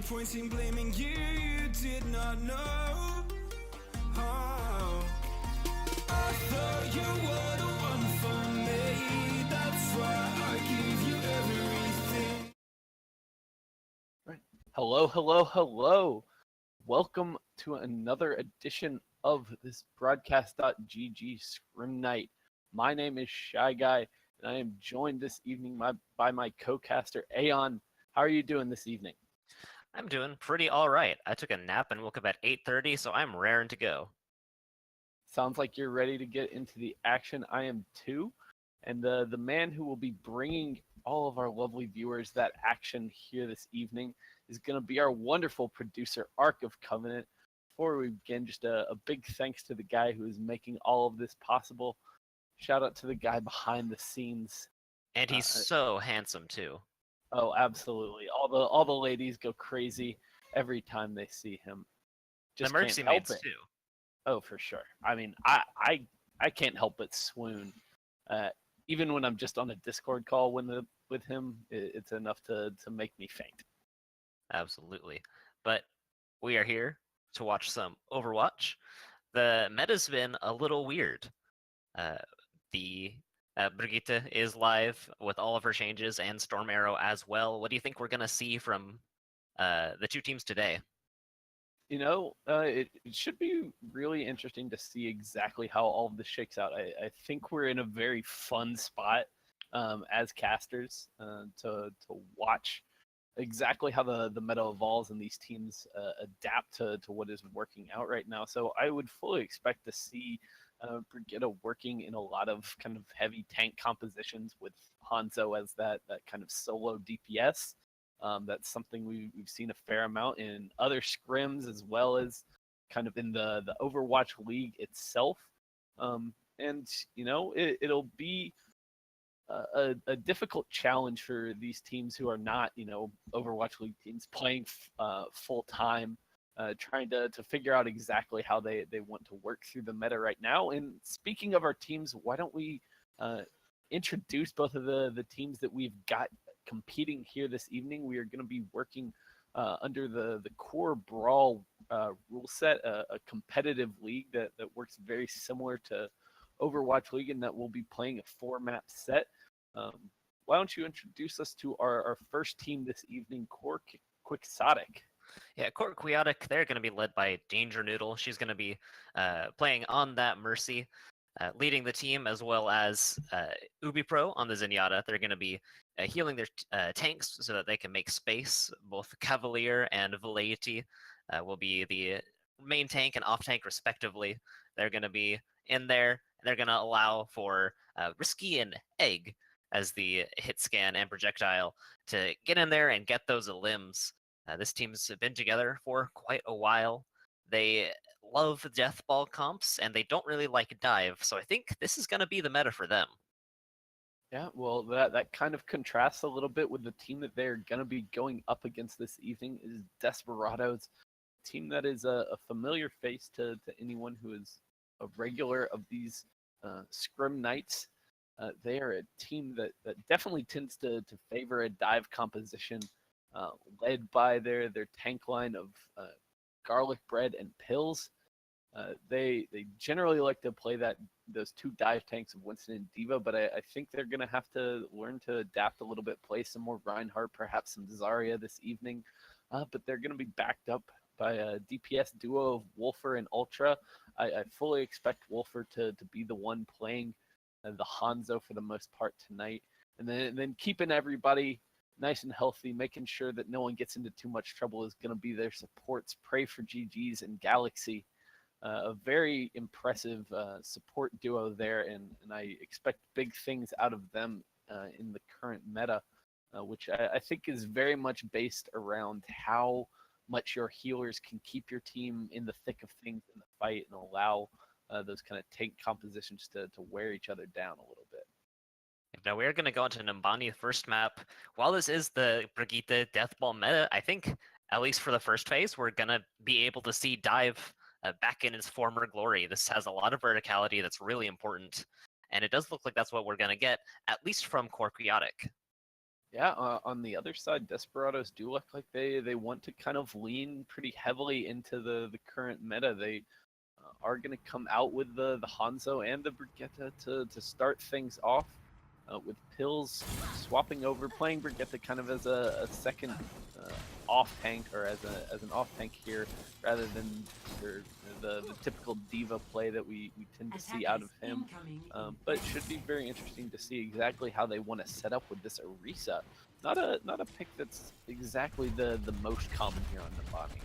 point in blaming you, you did not know. Oh, I thought you were the one for me. That's why I give you everything. Right. Hello, hello, hello. Welcome to another edition of this broadcast.gg Scrim Night. My name is Shy Guy, and I am joined this evening by my co-caster, Aeon. How are you doing this evening? I'm doing pretty all right. I took a nap and woke up at 8:30, so I'm raring to go. Sounds like you're ready to get into the action. I am too. And the man who will be bringing all of our lovely viewers that action here this evening is going to be our wonderful producer, Ark of Covenant. Before we begin, just a big thanks to the guy who is making all of this possible. Shout out to the guy behind the scenes. And he's so handsome too. Oh, absolutely. All the ladies go crazy every time they see him. The Mercy Maids too. Oh, for sure. I mean, I can't help but swoon. Even when I'm just on a Discord call with him, it's enough to make me faint. Absolutely. But we are here to watch some Overwatch. The meta's been a little weird. Brigitte is live with all of her changes and Storm Arrow as well. What do you think we're going to see from the two teams today? You know, it should be really interesting to see exactly how all of this shakes out. I think we're in a very fun spot as casters to watch exactly how the meta evolves and these teams adapt to what is working out right now. So I would fully expect to see Brigitte working in a lot of kind of heavy tank compositions with Hanzo as that kind of solo DPS. That's something we've seen a fair amount in other scrims as well as kind of in the Overwatch League itself. And, you know, it'll be a difficult challenge for these teams who are not, you know, Overwatch League teams playing full time, trying to figure out exactly how they want to work through the meta right now. And speaking of our teams, why don't we introduce both of the teams that we've got competing here this evening. We are going to be working under the core Brawl rule set, a competitive league that works very similar to Overwatch League, and that we'll be playing a 4-map set. Why don't you introduce us to our first team this evening, Core Quixotic? Yeah, Quixotic, they're going to be led by Danger Noodle. She's going to be playing on that Mercy, leading the team, as well as Ubi Pro on the Zenyatta. They're going to be healing their tanks so that they can make space. Both Cavalier and Velleity will be the main tank and off tank respectively. They're going to be in there. They're going to allow for Risky and Egg as the hit scan and projectile to get in there and get those limbs. This team's been together for quite a while. They love death ball comps, and they don't really like dive, so I think this is going to be the meta for them. Yeah, well, that kind of contrasts a little bit with the team that they're going to be going up against this evening is Desperados, a team that is a familiar face to anyone who is a regular of these scrim nights. They are a team that definitely tends to favor a dive composition, led by their tank line of garlic bread and pills. They generally like to play those two dive tanks of Winston and Diva, but I think they're going to have to learn to adapt a little bit, play some more Reinhardt, perhaps some Zarya this evening. But they're going to be backed up by a DPS duo of Wolfer and Ultra. I fully expect Wolfer to be the one playing the Hanzo for the most part tonight. And then keeping everybody nice and healthy, making sure that no one gets into too much trouble is going to be their supports, Pray for GGs and Galaxy. A very impressive support duo there, and I expect big things out of them in the current meta, which I think is very much based around how much your healers can keep your team in the thick of things in the fight and allow those kind of tank compositions to wear each other down a little bit. Now we're going to go into Numbani first map. While this is the Brigitte Deathball meta, I think, at least for the first phase, we're going to be able to see Dive back in its former glory. This has a lot of verticality that's really important, and it does look like that's what we're going to get, at least from Core Quixotic. Yeah, on the other side, Desperados do look like they want to kind of lean pretty heavily into the current meta. They are going to come out with the Hanzo and the Brigitte to start things off, with Pills swapping over, playing Brigitte kind of as a second off tank, or as an off tank here, rather than the typical diva play that we tend to see out of him. But it should be very interesting to see exactly how they want to set up with this Orisa. Not a pick that's exactly the most common here on the body.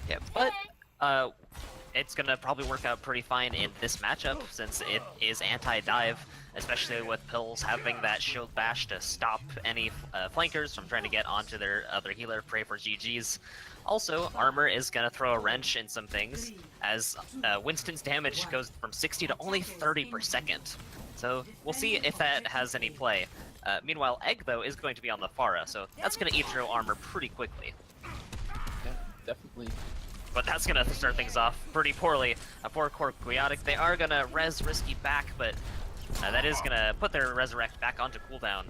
Yeah, but it's gonna probably work out pretty fine in this matchup since it is anti-dive, especially with Pills having that shield bash to stop any flankers from trying to get onto their other healer, pray for GGs. Also, Armor is gonna throw a wrench in some things, as Winston's damage goes from 60 to only 30 per second. So we'll see if that has any play. Meanwhile, Egg, though, is going to be on the Pharah, so that's gonna eat through Armor pretty quickly. Yeah, definitely. But that's gonna start things off pretty poorly. For Quixotic, they are gonna res Risky back, but that is gonna put their Resurrect back onto cooldown.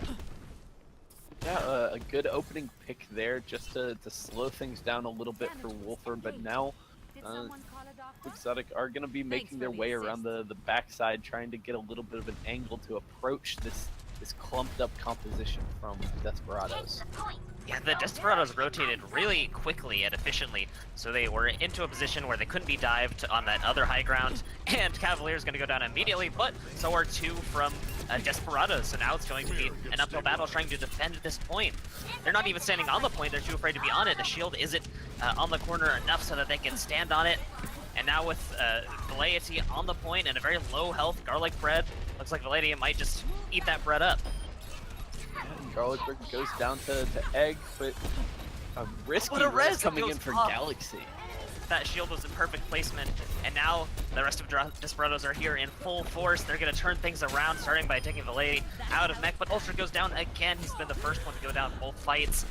Yeah, a good opening pick there, just to slow things down a little bit for Wolfer, but now Quixotic are going to be making their way around the backside, trying to get a little bit of an angle to approach this clumped up composition from Desperados. Yeah, the Desperados rotated really quickly and efficiently, so they were into a position where they couldn't be dived on that other high ground, and Cavalier's going to go down immediately, but so are two from Desperados, so now it's going to be an uphill battle trying to defend this point. They're not even standing on the point, they're too afraid to be on it. The shield isn't on the corner enough so that they can stand on it, and now with Velleity on the point and a very low health garlic bread, looks like Velleity might just eat that bread up. Garlic Brick goes down to Egg, but a risky res coming in for up. Galaxy. That shield was in perfect placement, and now the rest of Desperados are here in full force. They're going to turn things around, starting by taking the lady out of mech, but Ultra goes down again. He's been the first one to go down both fights.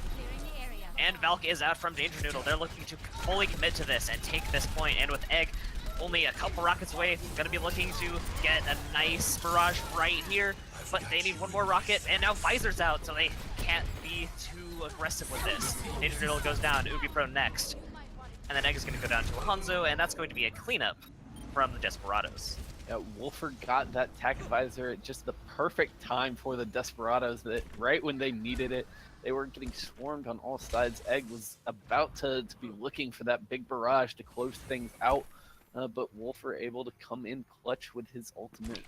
And Valk is out from Danger Noodle. They're looking to fully commit to this and take this point, and with Egg only a couple rockets away, going to be looking to get a nice barrage right here, but they need one more rocket, and now Visor's out, so they can't be too aggressive with this. Danger Noodle goes down, Ubi Pro next. And then Egg is going to go down to a Hanzo, and that's going to be a cleanup from the Desperados. Yeah, Wolfer got that Tac Visor at just the perfect time for the Desperados, that right when they needed it. They were getting swarmed on all sides. Egg was about to be looking for that big barrage to close things out, but Wolfer able to come in clutch with his ultimate,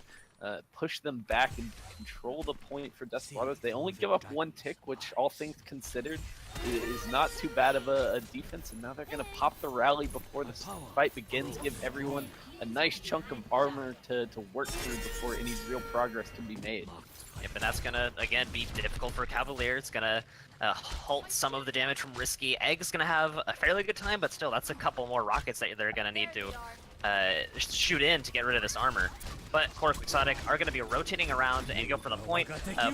push them back and control the point for Desperados. They only give up one tick, which all things considered is not too bad of a defense, and now they're going to pop the rally before the fight begins, give everyone a nice chunk of armor to work through before any real progress can be made. Yep, and that's going to, again, be difficult for Cavalier. It's going to halt some of the damage from Risky. Egg's going to have a fairly good time, but still, that's a couple more rockets that they're going to need to shoot in to get rid of this armor. But Core Quixotic are going to be rotating around and go for the point,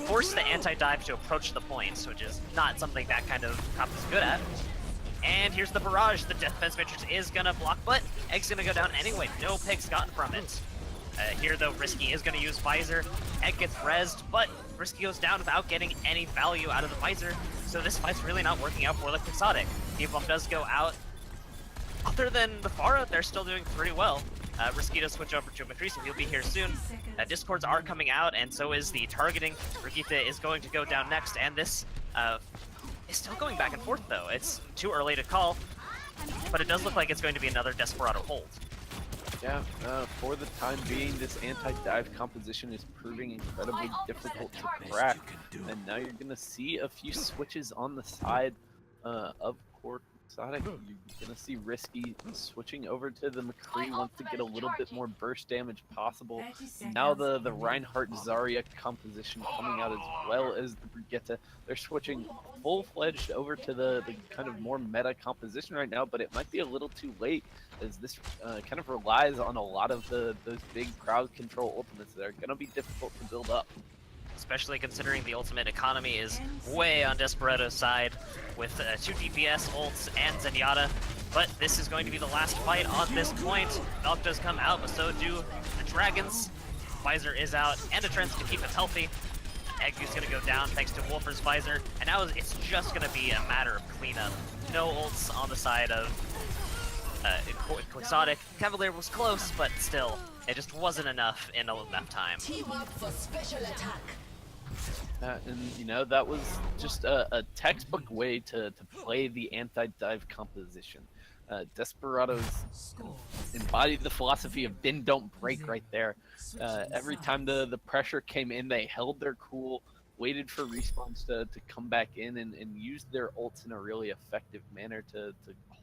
force the anti-dive to approach the points, which is not something that kind of comp is good at. And here's the barrage. The Death Defense Matrix is going to block, but Egg's going to go down anyway. No picks gotten from it. Here, though, Risky is going to use Visor. Egg gets rezzed, but Risky goes down without getting any value out of the Visor. So this fight's really not working out for the Quixotic. Debuff does go out. Other than the Pharah, they're still doing pretty well. Risky does switch over to Matrice, and he'll be here soon. Discords are coming out, and so is the targeting. Brigitte is going to go down next, and this is still going back and forth, though. It's too early to call, but it does look like it's going to be another Desperado hold. Yeah, for the time being, this anti-dive composition is proving incredibly difficult to crack, and now you're going to see a few switches on the side of Core Quixotic. You're going to see Risky switching over to the McCree, wants to get a little bit more burst damage possible. Now the Reinhardt Zarya composition coming out as well as the Brigitte. They're switching full-fledged over to the kind of more meta composition right now, but it might be a little too late, as this kind of relies on a lot of those big crowd control ultimates that are going to be difficult to build up. Especially considering the ultimate economy is way on Desperado's side with 2 DPS ults and Zenyatta. But this is going to be the last fight on this point. Valk does come out, but so do the Dragons. Visor is out, and a Trends to keep us healthy. Eggy's gonna go down thanks to Wolfer's Visor, and now it's just gonna be a matter of cleanup. No ults on the side of Quixotic. Cavalier was close, but still, it just wasn't enough in enough time. Team up for special attack. And you know, that was just a textbook way to play the anti-dive composition. Desperados embodied the philosophy of bend don't break right there. Every time the pressure came in, they held their cool, waited for respawns to come back in, and used their ults in a really effective manner to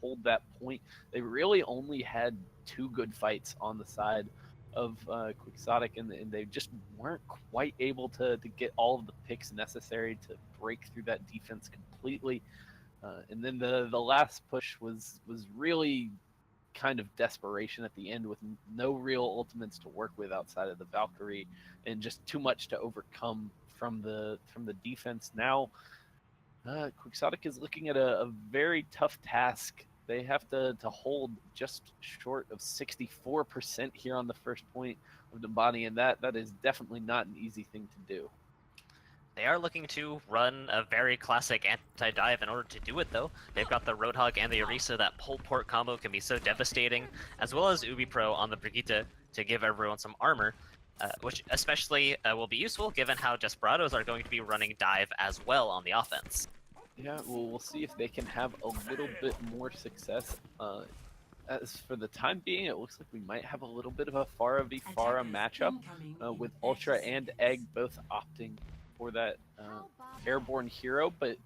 hold that point. They really only had 2 good fights on the side of Quixotic, and they just weren't quite able to get all of the picks necessary to break through that defense completely. And then the last push was really kind of desperation at the end, with no real ultimates to work with outside of the Valkyrie, and just too much to overcome from the defense. Now, Quixotic is looking at a very tough task. They have to hold just short of 64% here on the first point of Dambani, and that is definitely not an easy thing to do. They are looking to run a very classic anti-dive in order to do it, though. They've got the Roadhog and the Orisa. That pull port combo can be so devastating, as well as Ubi Pro on the Brigitte to give everyone some armor, which especially will be useful given how Desperados are going to be running dive as well on the offense. Yeah, well, we'll see if they can have a little bit more success. As for the time being, it looks like we might have a little bit of a Pharah v Pharah matchup, with Ultra and Egg both opting for that airborne hero, but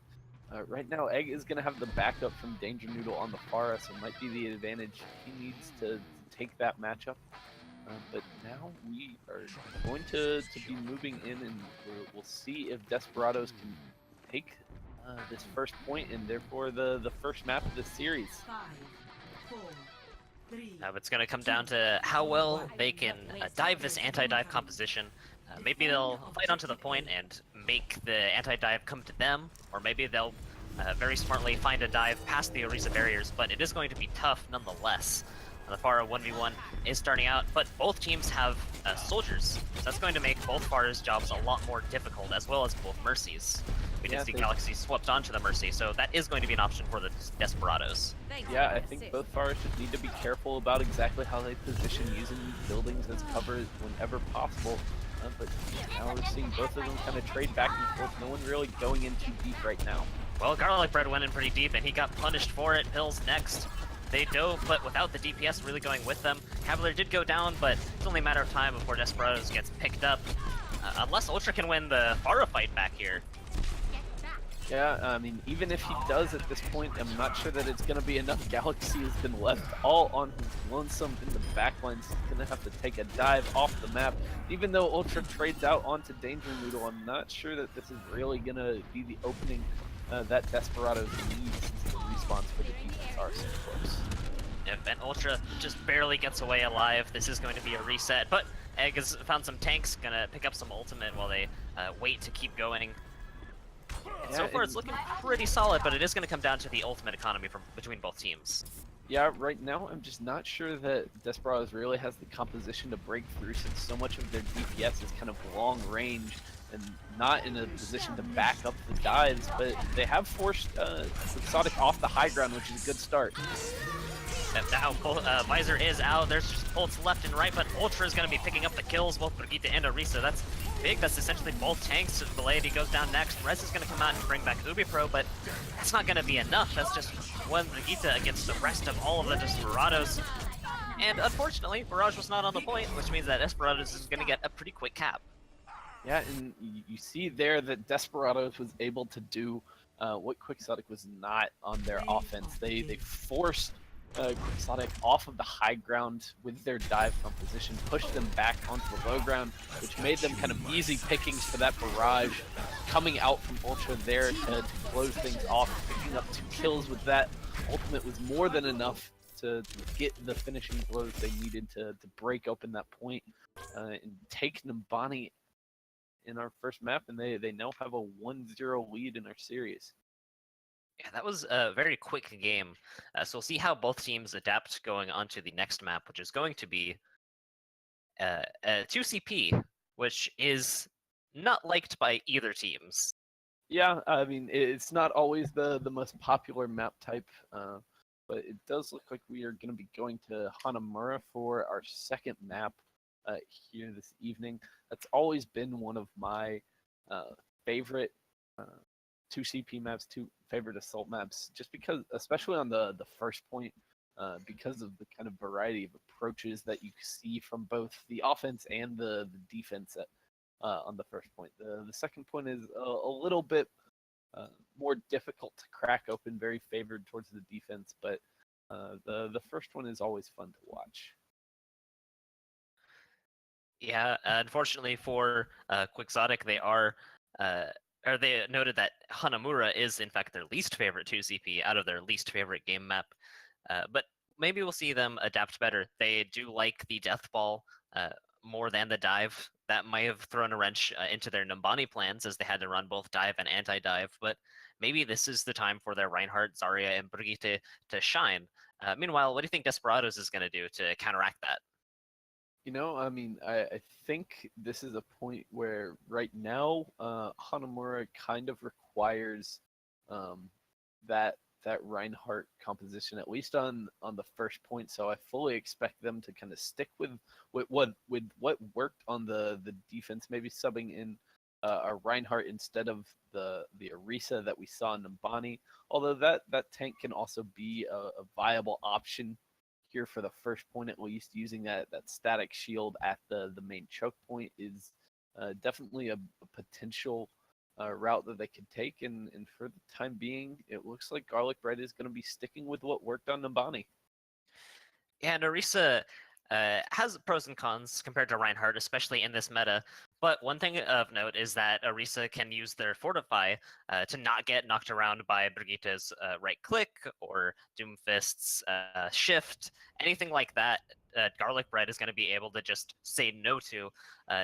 right now Egg is going to have the backup from Danger Noodle on the Pharah, so it might be the advantage he needs to take that matchup. But now we are going to be moving in, and we'll see if Desperados can take this first point, and therefore the first map of the series. 5, 4, 3. It's going to come down to how well they can dive this anti-dive composition. Maybe they'll fight onto the point and make the anti-dive come to them, or maybe they'll very smartly find a dive past the Orisa barriers, but it is going to be tough nonetheless. The Pharah 1v1 is starting out, but both teams have soldiers, so that's going to make both Pharah's jobs a lot more difficult, as well as both Mercies. We did see Galaxy swapped onto the Mercy, so that is going to be an option for the Desperados. Yeah, I think both Pharahs just need to be careful about exactly how they position using these buildings as cover whenever possible. But now we're seeing both of them kind of trade back and forth. No one really going in too deep right now. Well, Garlic Bread went in pretty deep, and he got punished for it. Pills next. They dove, but without the DPS really going with them. Cavalier did go down, but it's only a matter of time before Desperados gets picked up. Unless Ultra can win the Pharah fight back here. Yeah, I mean, even if he does at this point, I'm not sure that it's going to be enough. Galaxy has been left all on his lonesome in the backline, so he's going to have to take a dive off the map. Even though Ultra trades out onto Danger Noodle, I'm not sure that this is really going to be the opening that Desperados needs since the respawns for the defense are so close. Yep, and Ultra just barely gets away alive. This is going to be a reset, but Egg has found some tanks, going to pick up some ultimate while they wait to keep going. Yeah, so far, it's looking pretty solid, but it is going to come down to the ultimate economy from between both teams. Yeah, right now, I'm just not sure that Desperados really has the composition to break through, since so much of their DPS is kind of long range and not in a position to back up the dives, but they have forced Quixotic off the high ground, which is a good start. And now Visor is out, there's just bolts left and right, but Ultra is going to be picking up the kills, both Brigitte and Orisa. That's big, that's essentially both tanks. The Lady goes down next, Rez is going to come out and bring back Ubi Pro, but that's not going to be enough. That's just one Brigitte against the rest of all of the Desperados. And unfortunately, Barrage was not on the point, which means that Desperados is going to get a pretty quick cap. Yeah, and you see there that Desperados was able to do what Quixotic was not on their offense. They forced Quixotic off of the high ground with their dive composition, pushed them back onto the low ground, which made them kind of easy pickings for that barrage. Coming out from Ultra there to close things off, picking up 2 kills with that ultimate was more than enough to get the finishing blows they needed to break open that point and take Nambani in our first map, and they now have a 1-0 lead in our series. Yeah, that was a very quick game. So we'll see how both teams adapt going on to the next map, which is going to be 2CP, which is not liked by either teams. Yeah, I mean, it's not always the most popular map type, but it does look like we are going to be going to Hanamura for our second map here this evening. That's always been one of my favorite 2CP maps, two favorite assault maps, just because, especially on the first point, because of the kind of variety of approaches that you see from both the offense and the defense on the first point. The second point is a little bit more difficult to crack open, very favored towards the defense, but the first one is always fun to watch. Yeah, unfortunately for Quixotic, they noted that Hanamura is in fact their least favorite 2CP out of their least favorite game map. But maybe we'll see them adapt better. They do like the Death Ball more than the dive. That might have thrown a wrench into their Numbani plans as they had to run both dive and anti-dive, but maybe this is the time for their Reinhardt, Zarya, and Brigitte to shine. Meanwhile, what do you think Desperados is going to do to counteract that? You know, I mean, I think this is a point where right now Hanamura kind of requires that Reinhardt composition, at least on the first point. So I fully expect them to kind of stick with what worked on the defense, maybe subbing in a Reinhardt instead of the Orisa that we saw in Numbani. Although that tank can also be a viable option here for the first point, at least using that static shield at the main choke point is definitely a potential route that they could take, and for the time being, it looks like Garlic Bread is going to be sticking with what worked on Numbani. Yeah, and Orisa has pros and cons compared to Reinhardt, especially in this meta. But one thing of note is that Orisa can use their Fortify to not get knocked around by Brigitte's right click or Doomfist's shift, anything like that. Garlic Bread is going to be able to just say no to.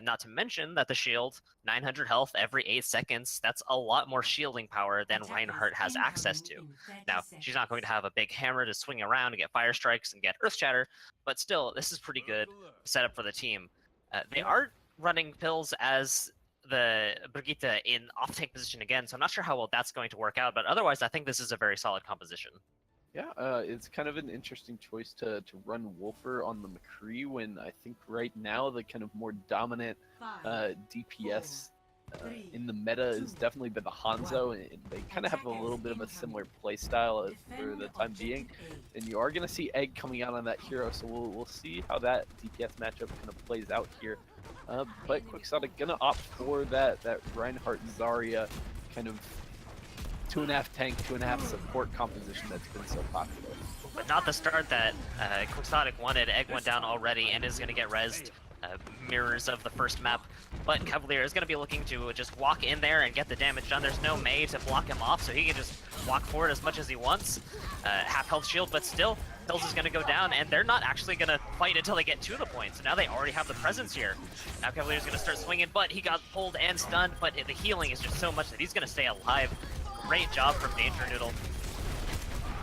Not to mention that the shield, 900 health every 8 seconds, that's a lot more shielding power than Reinhardt has access to. Now, she's not going to have a big hammer to swing around and get fire strikes and get earth shatter, but still, this is pretty good setup for the team. They are running pills as the Brigitte in off-tank position again, so I'm not sure how well that's going to work out, but otherwise I think this is a very solid composition. Yeah, it's kind of an interesting choice to run Wolfer on the McCree when I think right now the kind of more dominant DPS in the meta has definitely been the Hanzo, and they kind of have a little bit of a similar play style for the time being. And you are going to see Egg coming out on that hero, so we'll see how that DPS matchup kind of plays out here. But Quixotic going to opt for that Reinhardt Zarya kind of 2.5 tank, 2.5 support composition that's been so popular. But not the start that Quixotic wanted. Egg went down already and is going to get rezzed. Mirrors of the first map, but Cavalier is going to be looking to just walk in there and get the damage done. There's no Mei to block him off, so he can just walk forward as much as he wants. Half health shield, but still, Hills is going to go down, and they're not actually going to fight until they get to the point, so now they already have the presence here. Now Cavalier's going to start swinging, but he got pulled and stunned, but the healing is just so much that he's going to stay alive. Great job from Danger Noodle.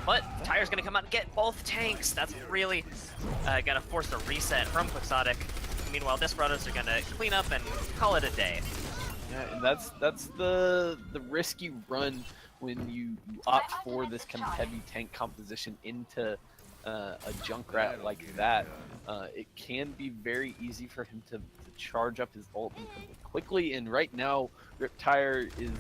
But Tyre's going to come out and get both tanks. That's really going to force a reset from Quixotic. Meanwhile, Desperados are going to clean up and call it a day. Yeah, and that's the risky run when you opt for this kind of heavy tank composition into a Junkrat like that. It can be very easy for him to charge up his ult quickly, and right now, Riptire is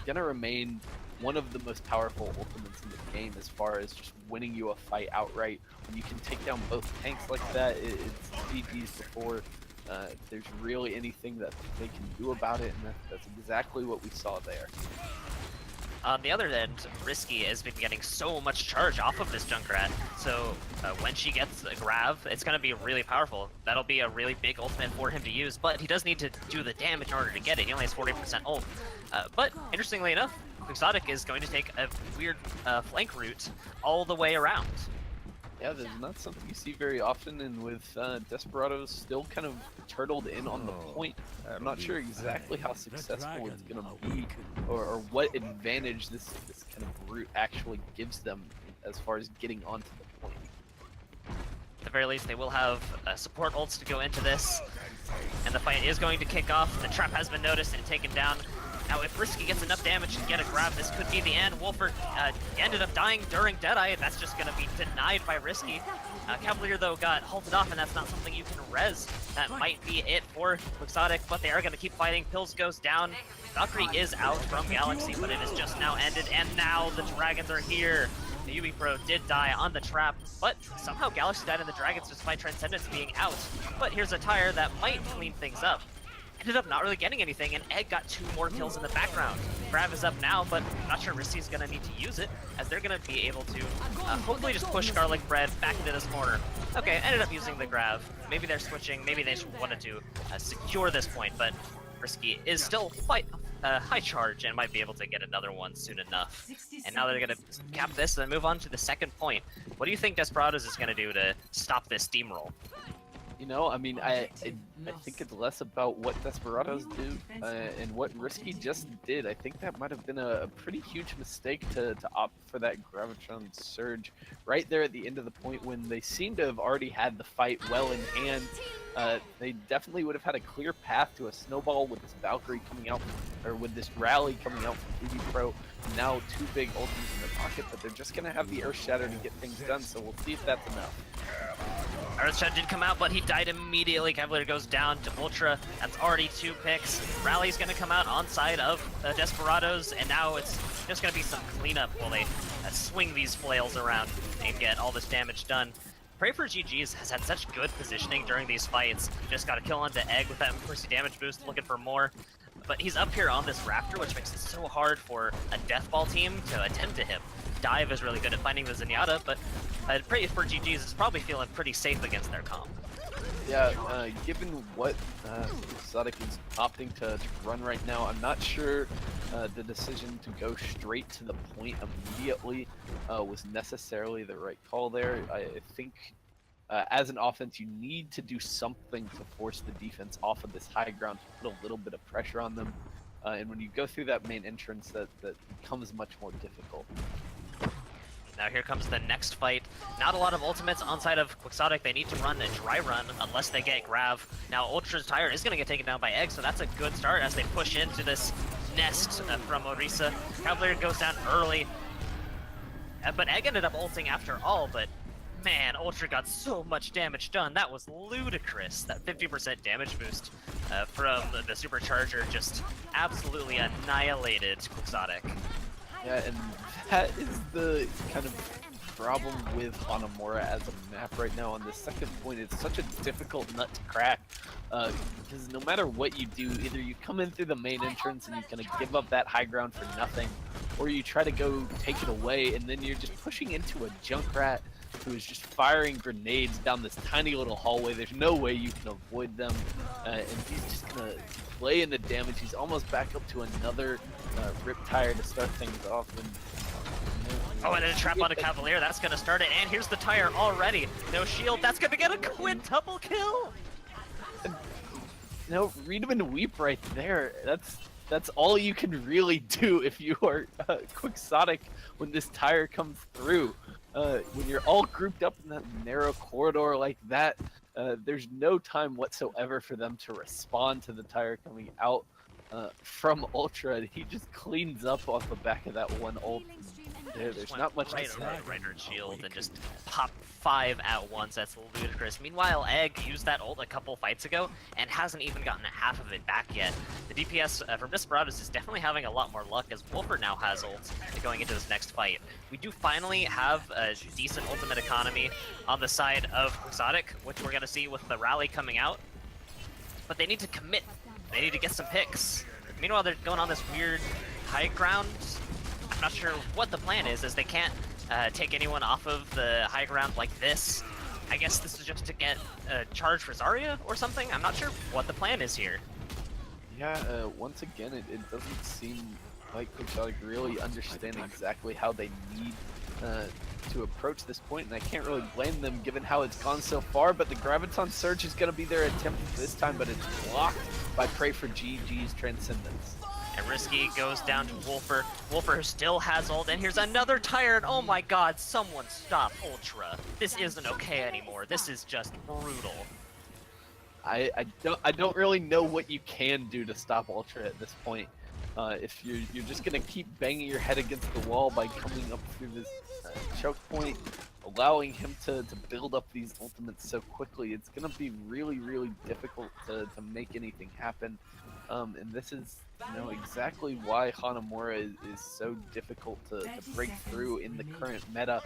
going to remain one of the most powerful ultimates in the game as far as just winning you a fight outright. When you can take down both tanks like that, it's GG's before there's really anything that they can do about it, and that's exactly what we saw there. On the other end, Risky has been getting so much charge off of this Junkrat, so when she gets a grab, it's going to be really powerful. That'll be a really big ultimate for him to use, but he does need to do the damage in order to get it. He only has 40% ult. But interestingly enough, Quixotic is going to take a weird flank route all the way around. Yeah, there's not something you see very often, and with Desperados still kind of turtled in on the point, I'm not sure exactly how successful it's going to be, or what advantage this kind of route actually gives them as far as getting onto the point. At the very least, they will have support ults to go into this. And the fight is going to kick off. The trap has been noticed and taken down. Now, if Risky gets enough damage to get a grab, this could be the end. Wolfer ended up dying during Deadeye. That's just going to be denied by Risky. Cavalier, though, got halted off, and that's not something you can res. That might be it for Quixotic, but they are going to keep fighting. Pills goes down. Valkyrie is out from Galaxy, but it is just now ended, and now the Dragons are here. The UB Pro did die on the trap, but somehow Galaxy died in the Dragons despite Transcendence being out. But here's a tire that might clean things up. Ended up not really getting anything, and Egg got 2 more kills in the background. Grab is up now, but I'm not sure Risky's gonna need to use it, as they're gonna be able to hopefully just push Garlic Bread back into this corner. Okay, ended up using the grab. Maybe they're switching, maybe they just wanted to secure this point, but Risky is still high charge and might be able to get another one soon enough. And now they're gonna cap this and then move on to the second point. What do you think Desperados is gonna do to stop this steamroll? You know, I mean, I think it's less about what Desperados do and what Risky just did. I think that might have been a pretty huge mistake to opt for that Gravitron Surge right there at the end of the point when they seem to have already had the fight well in hand. They definitely would have had a clear path to a snowball with this Valkyrie coming out, or with this rally coming out from UB Pro. Now 2 big ultimates in their pocket, but they're just going to have the Earth Shatter to get things done, so we'll see if that's enough. Earth Shatter did come out, but he died immediately. Cavalier goes down to Ultra. That's already 2 picks. Rally's going to come out on side of Desperados, and now it's just going to be some cleanup while they swing these flails around and get all this damage done. Pray for GG's has had such good positioning during these fights. Just got a kill onto Egg with that Mercy damage boost, looking for more. But he's up here on this Raptor, which makes it so hard for a Deathball team to attend to him. Dive is really good at finding the Zenyatta, but Pray for GG's is probably feeling pretty safe against their comp. Yeah, given what Quixotic is opting to run right now, I'm not sure the decision to go straight to the point immediately was necessarily the right call there. I think as an offense, you need to do something to force the defense off of this high ground, to put a little bit of pressure on them. And when you go through that main entrance, that becomes much more difficult. Now here comes the next fight. Not a lot of ultimates on side of Quixotic. They need to run a dry run unless they get Grav. Now Ultra's Tire is going to get taken down by Egg, so that's a good start as they push into this nest from Orisa. Cavalier goes down early. But Egg ended up ulting after all, but man, Ultra got so much damage done. That was ludicrous. That 50% damage boost from the Supercharger just absolutely annihilated Quixotic. Yeah, and that is the kind of problem with Hanamura as a map right now. On the second point, it's such a difficult nut to crack because no matter what you do, either you come in through the main entrance and you kind of give up that high ground for nothing, or you try to go take it away and then you're just pushing into a Junkrat who is just firing grenades down this tiny little hallway. There's no way you can avoid them, and he's just gonna play in the damage. He's almost back up to another Rip Tire to start things off. Oh, and then a trap on a Cavalier. That's gonna start it. And here's the Tire already. No shield. That's gonna get a quintuple kill. And, you know, read him and weep right there. That's all you can really do if you are Quixotic when this Tire comes through. When you're all grouped up in that narrow corridor like that, there's no time whatsoever for them to respond to the Tire coming out from Ultra. He just cleans up off the back of that one ult. There's not much right to say. right shield and just pop 5 at once. That's ludicrous. Meanwhile, Egg used that ult a couple fights ago and hasn't even gotten half of it back yet. The DPS from Desperados is definitely having a lot more luck as Wolfer now has ults going into this next fight. We do finally have a decent ultimate economy on the side of Quixotic, which we're going to see with the rally coming out. But they need to commit. They need to get some picks. Meanwhile, they're going on this weird high ground. I'm not sure what the plan is, as they can't take anyone off of the high ground like this. I guess this is just to get a charge for Zarya or something? I'm not sure what the plan is here. Yeah, once again, it doesn't seem like Quixotic really understand exactly how they need to approach this point, and I can't really blame them given how it's gone so far, but the Graviton Surge is going to be their attempt this time, but it's blocked by Pray for GG's Transcendence. And Risky goes down to Wolfer. Wolfer still has ult, and here's another Tire, and oh my god, someone stop Ultra. This isn't okay anymore. This is just brutal. I don't really know what you can do to stop Ultra at this point. If you're just gonna keep banging your head against the wall by coming up through this choke point, allowing him to build up these ultimates so quickly, it's gonna be really difficult to make anything happen. And this is exactly why Hanamura is so difficult to break through in the current meta.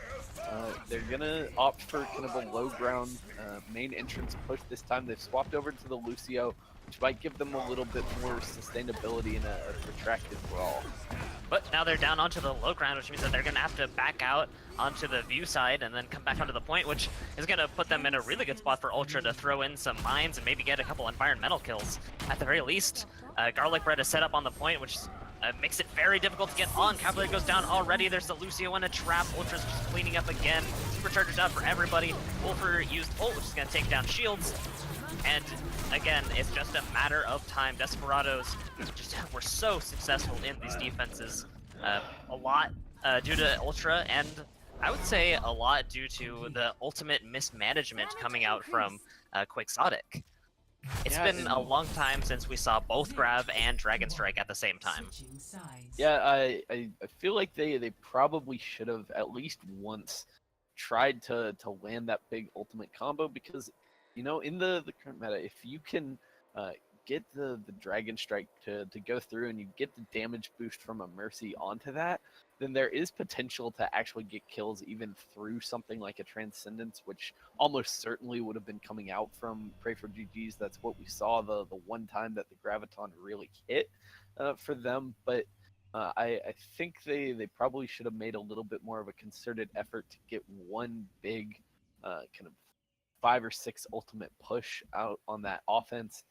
They're gonna opt for kind of a low ground main entrance push this time. They've swapped over to the Lucio, which might give them a little bit more sustainability in a protracted brawl. But now they're down onto the low ground, which means that they're going to have to back out onto the view side and then come back onto the point, which is going to put them in a really good spot for Ultra to throw in some mines and maybe get a couple environmental kills. At the very least, Garlic Bread is set up on the point, which makes it very difficult to get on. Cavalier goes down already. There's the Lucio in a trap. Ultra's just cleaning up again. Supercharger's down for everybody. Wolfer used ult, which is going to take down shields. And again, it's just a matter of time. Desperados just were so successful in these defenses. A lot due to Ultra, and I would say a lot due to the ultimate mismanagement coming out from Quixotic. It's been a long time since we saw both Grav and Dragon Strike at the same time. Yeah, I feel like they probably should have at least once tried to land that big ultimate combo, because in the current meta, if you can get the Dragon Strike to go through and you get the damage boost from a Mercy onto that, then there is potential to actually get kills even through something like a Transcendence, which almost certainly would have been coming out from Pray for GG's. That's what we saw the one time that the Graviton really hit for them. But I think they probably should have made a little bit more of a concerted effort to get one big kind of 5 or 6 ultimate push out on that offense,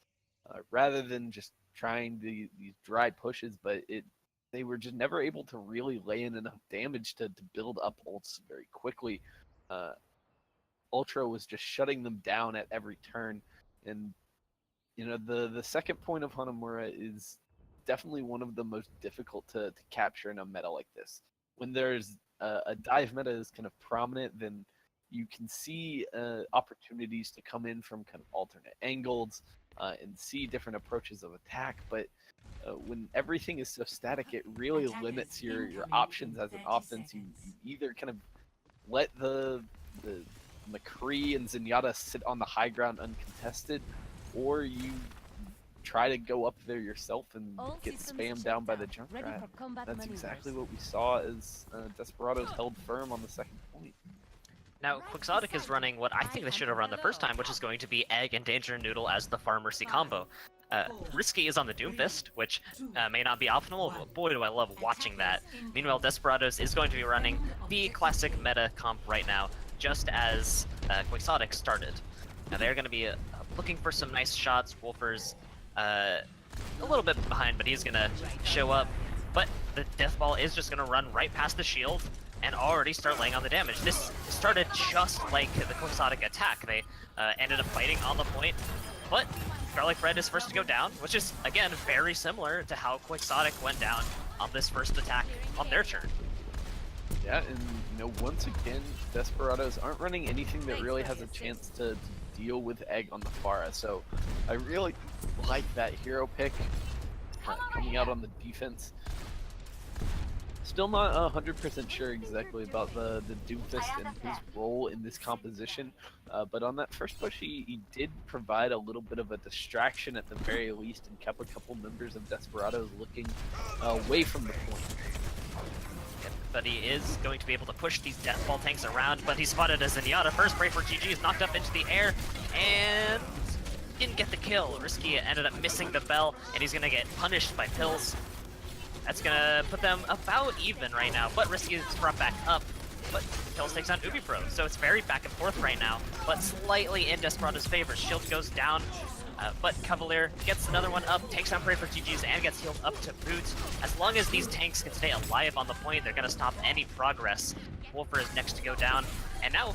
rather than just trying these dry pushes. But they were just never able to really lay in enough damage to build up ults very quickly. Ultra was just shutting them down at every turn. And the second point of Hanamura is definitely one of the most difficult to capture in a meta like this. When there's a dive meta is kind of prominent, then you can see opportunities to come in from kind of alternate angles and see different approaches of attack. But when everything is so static, it really limits your options as an offense. You either kind of let the McCree and Zenyatta sit on the high ground uncontested, or you try to go up there yourself and get spammed down by the Junkrat. That's exactly what we saw as Desperados held firm on the second point. Now, Quixotic is running what I think they should have run the first time, which is going to be Egg and Danger Noodle as the Farm Mercy combo. Risky is on the Doomfist, which may not be optimal, but boy do I love watching that. Meanwhile, Desperados is going to be running the classic meta comp right now, just as Quixotic started. Now they're going to be looking for some nice shots. Wolfer's a little bit behind, but he's going to show up. But the Death Ball is just going to run right past the shield and already start laying on the damage. This started just like the Quixotic attack. They ended up fighting on the point, but Garlic Bread is first to go down, which is, again, very similar to how Quixotic went down on this first attack on their turn. Yeah, and once again, Desperados aren't running anything that really has a chance to deal with Egg on the Pharah, so I really like that hero pick coming out on the defense. Still not 100% sure exactly about the Doomfist and his role in this composition, but on that first push he did provide a little bit of a distraction at the very least, and kept a couple members of Desperados looking away from the point. But he is going to be able to push these Death Ball tanks around, but he spotted a Zenyatta first. Pray for GG is knocked up into the air, and didn't get the kill. Risky ended up missing the bell, and he's going to get punished by Pills. That's going to put them about even right now, but Risky is brought back up. But Pills takes on UbiPro, so it's very back and forth right now, but slightly in Desperado's favor. Shield goes down, but Cavalier gets another one up, takes on Pray for GG's, and gets healed up to boot. As long as these tanks can stay alive on the point, they're going to stop any progress. Wolfer is next to go down, and now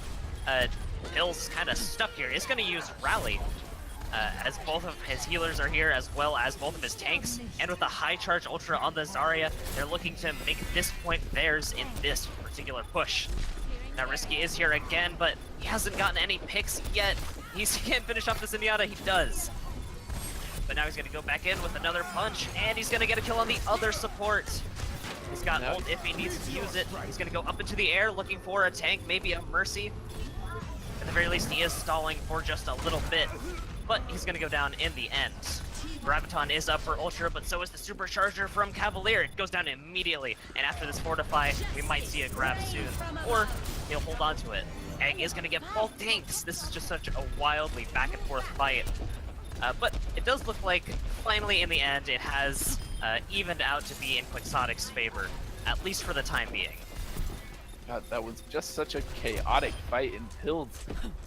Pills kind of stuck here. He's going to use Rally, as both of his healers are here, as well as both of his tanks. And with a high charge Ultra on the Zarya, they're looking to make this point theirs in this particular push. Now Risky is here again, but he hasn't gotten any picks yet. He can't finish off the Zenyatta. He does. But now he's going to go back in with another punch, and he's going to get a kill on the other support. He's got ult if he needs to use it. He's going to go up into the air looking for a tank, maybe a Mercy. At the very least, he is stalling for just a little bit, but he's going to go down in the end. Graviton is up for Ultra, but so is the Supercharger from Cavalier. It goes down immediately, and after this Fortify, we might see a grab soon, or he'll hold on to it. Egg is going to get both tanks. This is just such a wildly back and forth fight. But it does look like, finally in the end, it has evened out to be in Quixotic's favor, at least for the time being. God, that was just such a chaotic fight, and Pills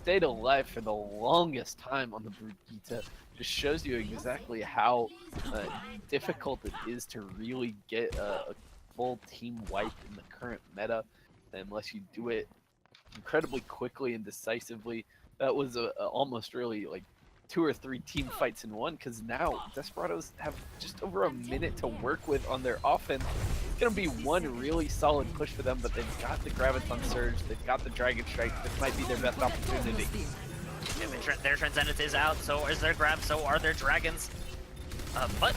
stayed alive for the longest time on the Brigitte. Just shows you exactly how difficult it is to really get a full team wipe in the current meta, unless you do it incredibly quickly and decisively. That was almost really like 2 or 3 team fights in one, because now Desperados have just over a minute to work with on their offense. It's going to be one really solid push for them, but they've got the Graviton Surge, they've got the Dragon Strike. This might be their best opportunity. Yeah, their Transcendence is out, so is their grab, so are their Dragons. But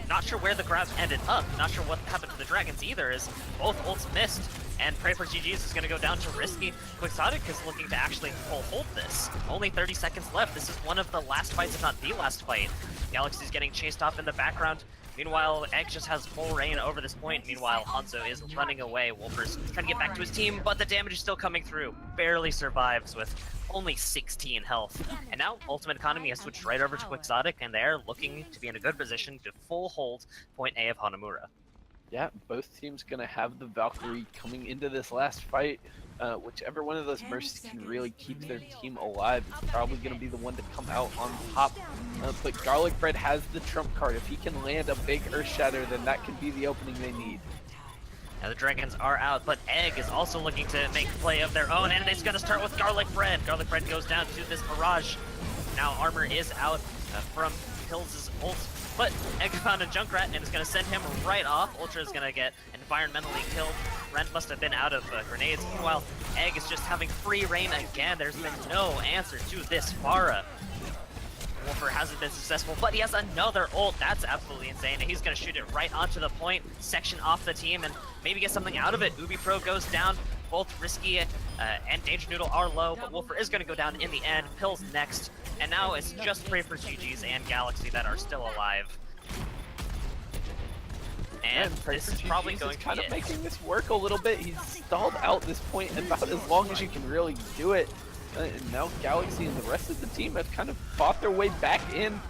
not sure where the grabs ended up, not sure what happened to the Dragons either, as both ults missed. And Pray for GG's is going to go down to Risky. Quixotic is looking to actually hold this. Only 30 seconds left. This is one of the last fights, if not the last fight. Galaxy's getting chased off in the background. Meanwhile, Egg just has full reign over this point. Meanwhile, Hanzo is running away. Wolfer's trying to get back to his team, but the damage is still coming through. Barely survives with only 16 health. And now, Ultimate Economy has switched right over to Quixotic, and they're looking to be in a good position to full hold point A of Hanamura. Yeah, both teams gonna have the Valkyrie coming into this last fight. Whichever one of those Mercies can really keep their team alive is probably gonna be the one to come out on top. But Garlic Bread has the trump card. If he can land a big Earth Shatter, then that could be the opening they need. Now the Dragons are out, but Egg is also looking to make play of their own, and it's gonna start with Garlic Bread. Garlic Bread goes down to this barrage. Now armor is out from Pills' ult. But Egg found a Junkrat and is going to send him right off. Ultra is going to get environmentally killed. Rent must have been out of grenades. Meanwhile, Egg is just having free reign again. There's been no answer to this Pharah. Wolfer hasn't been successful, but he has another ult. That's absolutely insane. And he's going to shoot it right onto the point, section off the team, and maybe get something out of it. Ubi Pro goes down. Both Risky and Danger Noodle are low, but Wolfer is going to go down in the end. Pills next. And now it's just Pray for GG's and Galaxy that are still alive. And this is probably going to be it. Making this work a little bit. He's stalled out this point about as long as you can really do it. And now Galaxy and the rest of the team have kind of fought their way back in.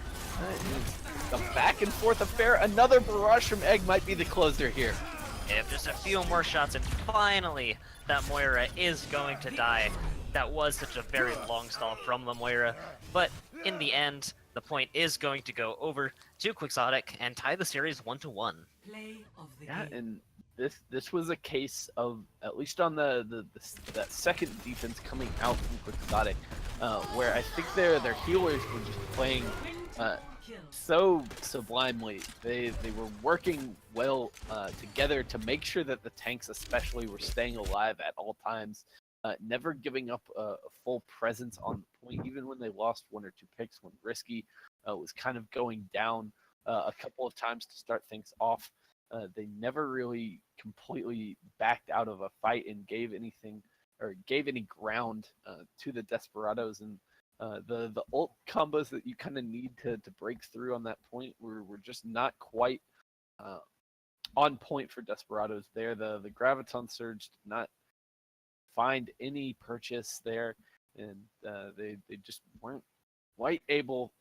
It's a back and forth affair. Another barrage from Egg might be the closer here. If just a few more shots and finally that Moira is going to die. That was such a very long stall from the Moira, but in the end, the point is going to go over to Quixotic and tie the series 1-1. Yeah, and this was a case of, at least on that second defense coming out from Quixotic, where I think their healers were just playing so sublimely. They were working well together to make sure that the tanks especially were staying alive at all times. Never giving up a full presence on the point, even when they lost 1 or 2 picks, when Risky was kind of going down a couple of times to start things off. They never really completely backed out of a fight and gave anything or gave any ground to the Desperados. And the ult combos that you kind of need to break through on that point were just not quite on point for Desperados there. The Graviton Surge did not find any purchase there, and they just weren't quite able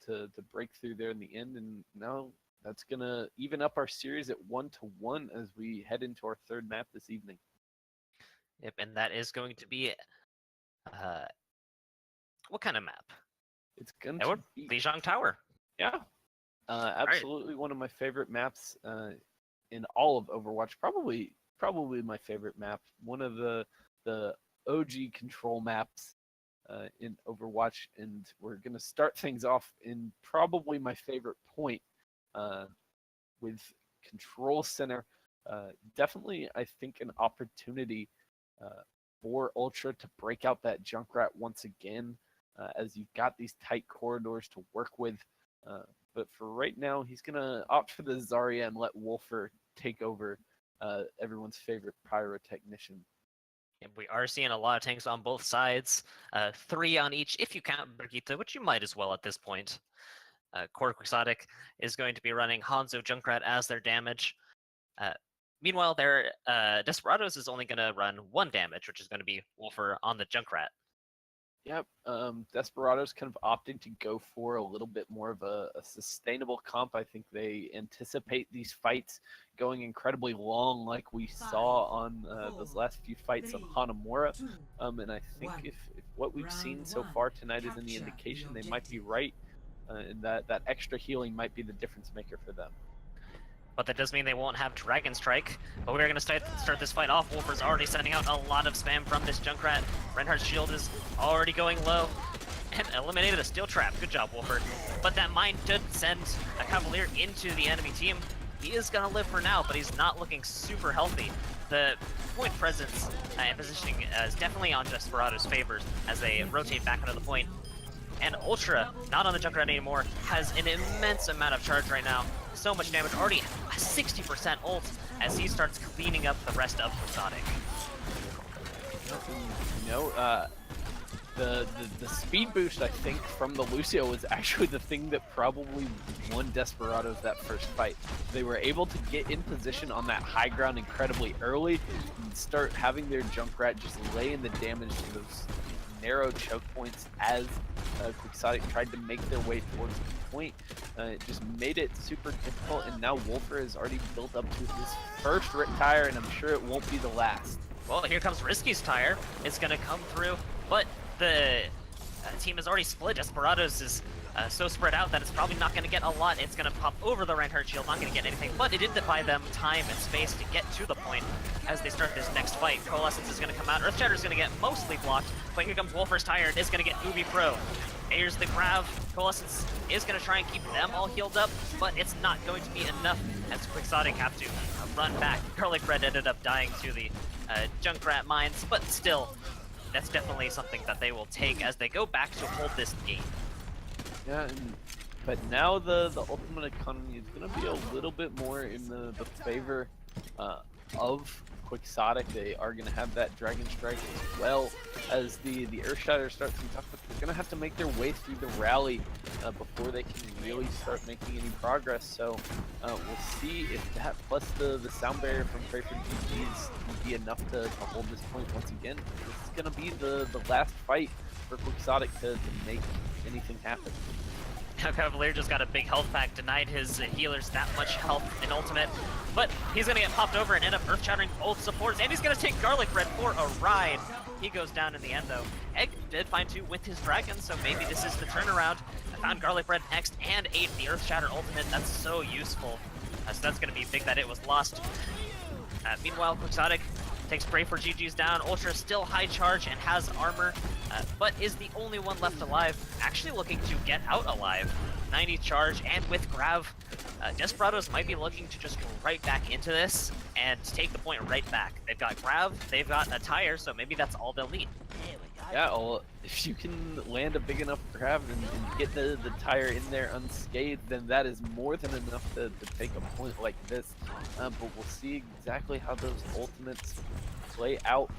to break through there in the end. And now that's gonna even up our series at 1-1 as we head into our third map this evening. Yep, and that is going to be what kind of map? It's gonna be Lijiang Tower. Yeah, absolutely one of my favorite maps in all of Overwatch. Probably my favorite map. One of the OG control maps in Overwatch, and we're gonna start things off in probably my favorite point with Control Center. Definitely, I think, an opportunity for Ultra to break out that Junkrat once again. as you've got these tight corridors to work with. But for right now, he's going to opt for the Zarya and let Wolfer take over everyone's favorite pyrotechnician. And we are seeing a lot of tanks on both sides, 3 on each, if you count Brigitte, which you might as well at this point. Core Quixotic is going to be running Hanzo Junkrat as their damage. Meanwhile, their Desperados is only going to run 1 damage, which is going to be Wolfer on the Junkrat. Yep, Desperados kind of opting to go for a little bit more of a sustainable comp. I think they anticipate these fights going incredibly long, like we saw on those last few fights on Hanamura. And I think if what we've seen so far tonight is any indication, they might be right, and that extra healing might be the difference maker for them. But that does mean they won't have Dragon Strike. But we're going to start this fight off. Wolfer's already sending out a lot of spam from this Junkrat. Reinhardt's shield is already going low. And eliminated a steel trap. Good job, Wolfer. But that mine did send a Cavalier into the enemy team. He is going to live for now, but he's not looking super healthy. The point presence and positioning is definitely on Desperados' favors as they rotate back onto the point. And Ultra, not on the Junkrat anymore, has an immense amount of charge right now. So much damage, already 60% ult as he starts cleaning up the rest of Quixotic. You know, the speed boost, I think, from the Lucio was actually the thing that probably won Desperados that first fight. They were able to get in position on that high ground incredibly early and start having their Junkrat just lay in the damage to those narrow choke points as Quixotic tried to make their way towards the point. It just made it super difficult, and now Wolfer has already built up to his first Rit tire, and I'm sure it won't be the last. Well, here comes Risky's tire. It's going to come through, but the team is already split. Desperados is so spread out that it's probably not going to get a lot. It's going to pop over the Reinhardt shield, not going to get anything, but it did buy them time and space to get to the point as they start this next fight. Coalescence is going to come out. Earthshatter is going to get mostly blocked, but here comes Wolfer's tire. It's going to get Ubi Pro. Here's the grab. Coalescence is going to try and keep them all healed up, but it's not going to be enough as Quixotic have to run back. Garlic Bread ended up dying to the Junkrat mines, but still, that's definitely something that they will take as they go back to hold this game. Yeah, but now the ultimate economy is going to be a little bit more in the favor of Quixotic. They are going to have that Dragon Strike as well as the Earthshatter starts to talk, but they're going to have to make their way through the rally before they can really start making any progress. So we'll see if that plus the sound barrier from Crayford GGs will be enough to hold this point once again. This is going to be the last fight for Quixotic to make anything happen. Cavalier just got a big health pack, denied his healers that much health in ultimate, but he's gonna get popped over and end up earth-shattering both supports, and he's gonna take Garlic Bread for a ride. He goes down in the end though. Egg did find 2 with his dragon, so maybe this is the turnaround. I found Garlic Bread next and ate the Earth Shatter ultimate. That's so useful. So that's gonna be big that it was lost. Meanwhile, Quixotic takes Pray for GG's down. Ultra still high charge and has armor, but is the only one left alive, actually looking to get out alive. 90 charge, and with Grav, Desperados might be looking to just go right back into this and take the point right back. They've got Grav, they've got a tire, so maybe that's all they'll need. Yeah, well, if you can land a big enough grab and get the tire in there unscathed, then that is more than enough to take a point like this. But we'll see exactly how those ultimates play out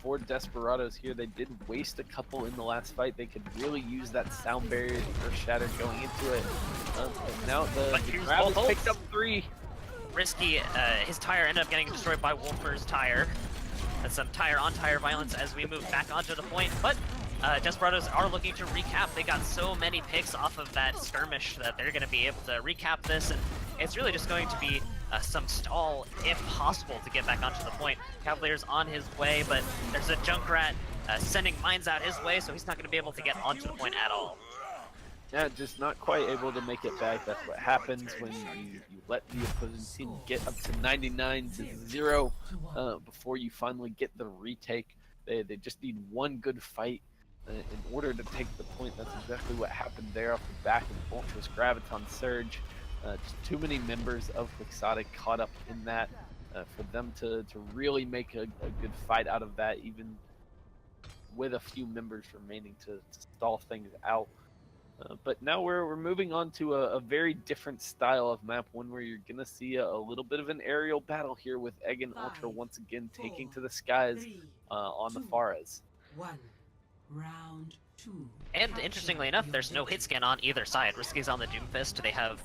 for Desperados here. They did waste a couple in the last fight. They could really use that sound barrier, the Earth Shatter going into it. But now the grab has picked up 3. Risky, his tire ended up getting destroyed by Wolfer's tire. That's some tire-on-tire violence as we move back onto the point, but Desperados are looking to recap. They got so many picks off of that skirmish that they're going to be able to recap this, and it's really just going to be some stall, if possible, to get back onto the point. Cavalier's on his way, but there's a Junkrat sending mines out his way, so he's not going to be able to get onto the point at all. Yeah, just not quite able to make it back. That's what happens when you let the opposing team get up to 99-0 before you finally get the retake. They just need one good fight in order to take the point. That's exactly what happened there off the back of Ultra's Graviton Surge. Just too many members of Quixotic caught up in that for them to really make a good fight out of that, even with a few members remaining to stall things out. But now we're moving on to a very different style of map, one where you're gonna see a little bit of an aerial battle here with Egg and Ultra 5, once again taking 4, to the skies 3, on the 2, Faras. 1. Round 2. And interestingly enough, there's no hit scan on either side. Risky's on the Doomfist. They have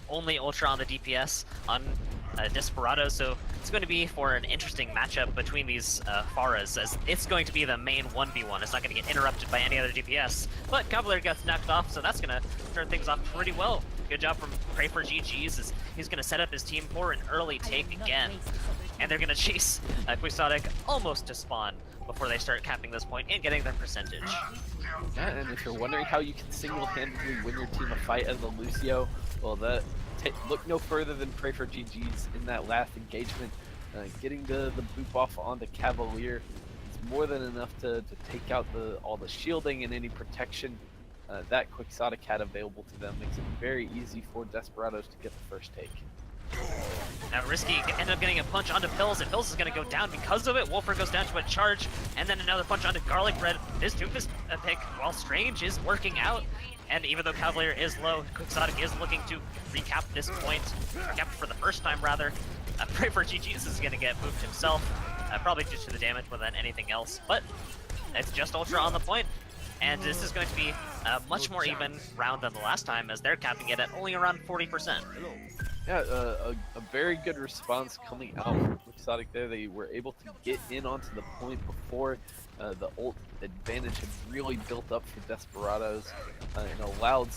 only Ultra on the DPS on Desperados, so it's going to be for an interesting matchup between these Faras, as it's going to be the main 1v1. It's not going to get interrupted by any other DPS, but Cavalier gets knocked off, so that's going to turn things off pretty well. Good job from Pray for GG's, as he's going to set up his team for an early take again. And they're going to chase Quixotic almost to spawn before they start capping this point and getting their percentage. Yeah, and if you're wondering how you can single-handedly win your team a fight as a Lucio, well, look no further than Pray for GG's in that last engagement. Getting the boop off onto Cavalier is more than enough to take out all the shielding and any protection that Quixotic had available to them. Makes it very easy for Desperados to get the first take. Now Risky ended up getting a punch onto Pills, and Pills is going to go down because of it. Wolfer goes down to a charge, and then another punch onto Garlic Bread. This Doomfist pick, while strange, is working out. And even though Cavalier is low, Quixotic is looking to recap this point. Recap for the first time, rather. Pray for GG's is going to get moved himself, probably due to the damage more than anything else. But it's just Ultra on the point. And this is going to be a much more even round than the last time, as they're capping it at only around 40%. Yeah, a very good response coming out from Quixotic there. They were able to get in onto the point before the ult advantage had really built up for Desperados, and allowed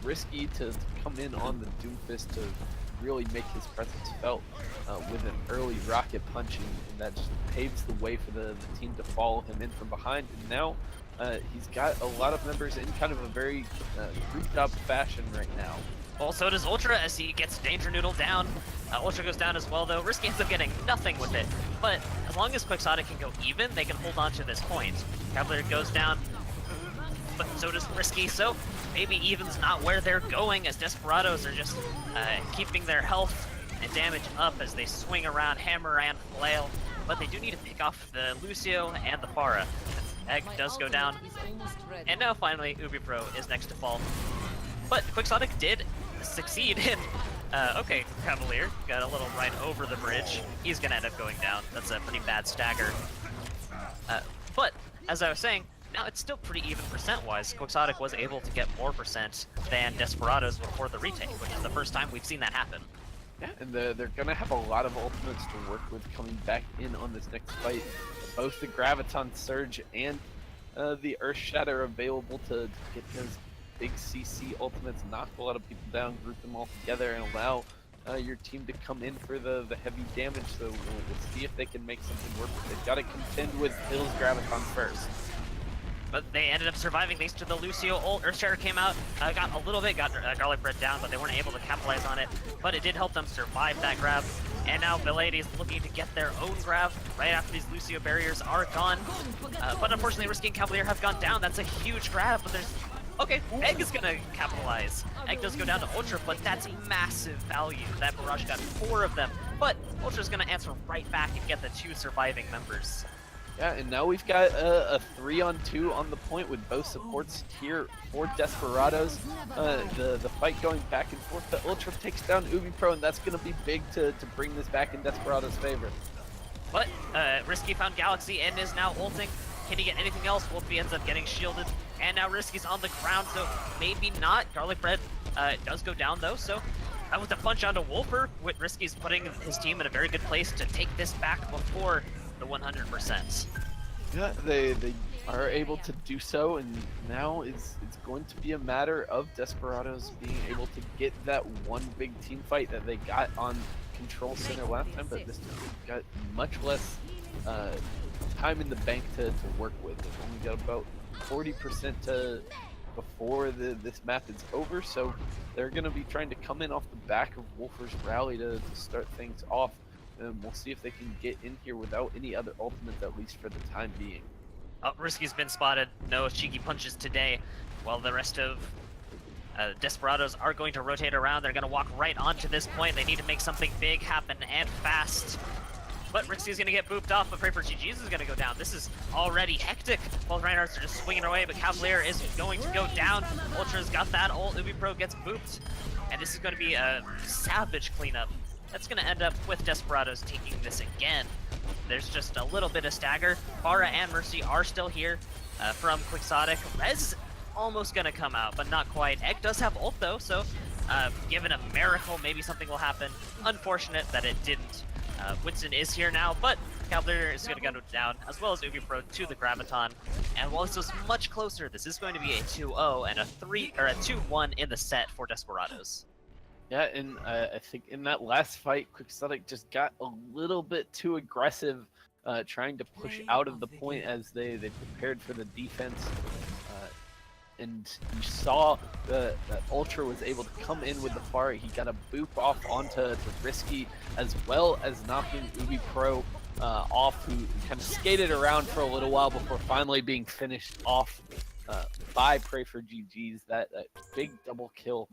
Risky to come in on the Doomfist to really make his presence felt with an early rocket punching, and that just paves the way for the team to follow him in from behind. And now he's got a lot of members in kind of a very grouped up fashion right now. Well, so does Ultra as he gets Danger Noodle down. Ultra goes down as well, though. Risky ends up getting nothing with it. But as long as Quixotic can go even, they can hold on to this point. Cavalier goes down, but so does Risky. So maybe even's not where they're going, as Desperados are just keeping their health and damage up as they swing around hammer and flail. But they do need to pick off the Lucio and the Pharah. Egg does go down. And now finally, Ubi Pro is next to fall. But Quixotic did succeed in, okay, Cavalier got a little right over the bridge. He's gonna end up going down. That's a pretty bad stagger. But, as I was saying, now it's still pretty even percent-wise. Quixotic was able to get more percent than Desperados before the retake, which is the first time we've seen that happen. Yeah, and they're gonna have a lot of ultimates to work with coming back in on this next fight. Both the Graviton Surge and the Earth Shatter available to get those big CC ultimates, knock a lot of people down, group them all together, and allow your team to come in for the heavy damage. So we'll see if they can make something work. They've got to contend with Hill's Graviton first. But they ended up surviving thanks to the Lucio ult. Earthshatter came out, got a little bit, got Garlic Bread down, but they weren't able to capitalize on it. But it did help them survive that grab. And now Belady is looking to get their own grab right after these Lucio barriers are gone. But unfortunately, Risky and Cavalier have gone down. That's a huge grab, but there's... Okay, Egg is gonna capitalize. Egg does go down to Ultra, but that's massive value. That barrage got 4 of them. But Ultra's gonna answer right back and get the 2 surviving members. Yeah, and now we've got a 3-on-2 on the point with both supports here for Desperados. The fight going back and forth. The Ultra takes down Ubi Pro, and that's going to be big to bring this back in Desperados' favor. But Risky found Galaxy and is now ulting. Can he get anything else? Wolfie ends up getting shielded. And now Risky's on the ground, so maybe not. Garlic Bread does go down, though, so... with the punch onto Wolfer, Risky's putting his team in a very good place to take this back before the 100%. Yeah, they are able to do so, and now it's going to be a matter of Desperados being able to get that one big team fight that they got on Control Center last time, but this time they've got much less time in the bank to work with. They've only got about 40% before this map is over, so they're going to be trying to come in off the back of Wolfer's rally to start things off. We'll see if they can get in here without any other ultimates, at least for the time being. Risky's been spotted. No cheeky punches today, while the rest of Desperados are going to rotate around. They're going to walk right onto this point. They need to make something big happen and fast. but Rixie's gonna get booped off, but Pray for GG's is gonna go down. This is already hectic. Both Reinhardts are just swinging away, but Cavalier is going to go down. Ultra's got that ult, Ubi Pro gets booped, and this is gonna be a savage cleanup. That's gonna end up with Desperados taking this again. There's just a little bit of stagger. Pharah and Mercy are still here from Quixotic. Rez almost gonna come out, but not quite. Egg does have ult though, so given a miracle, maybe something will happen. Unfortunate that it didn't. Winston is here now, but Cavalier is gonna go down, as well as Ubi Pro to the Graviton. And while this is much closer, this is going to be a 2-0 and a 2-1 in the set for Desperados. Yeah, and I think in that last fight, Quixotic just got a little bit too aggressive, trying to push out of the point as they prepared for the defense. And you saw that Ultra was able to come in with the Pharah. He got a boop off onto Risky, as well as knocking Ubi Pro off, who kind of skated around for a little while before finally being finished off by Pray for GG's. That big double kill,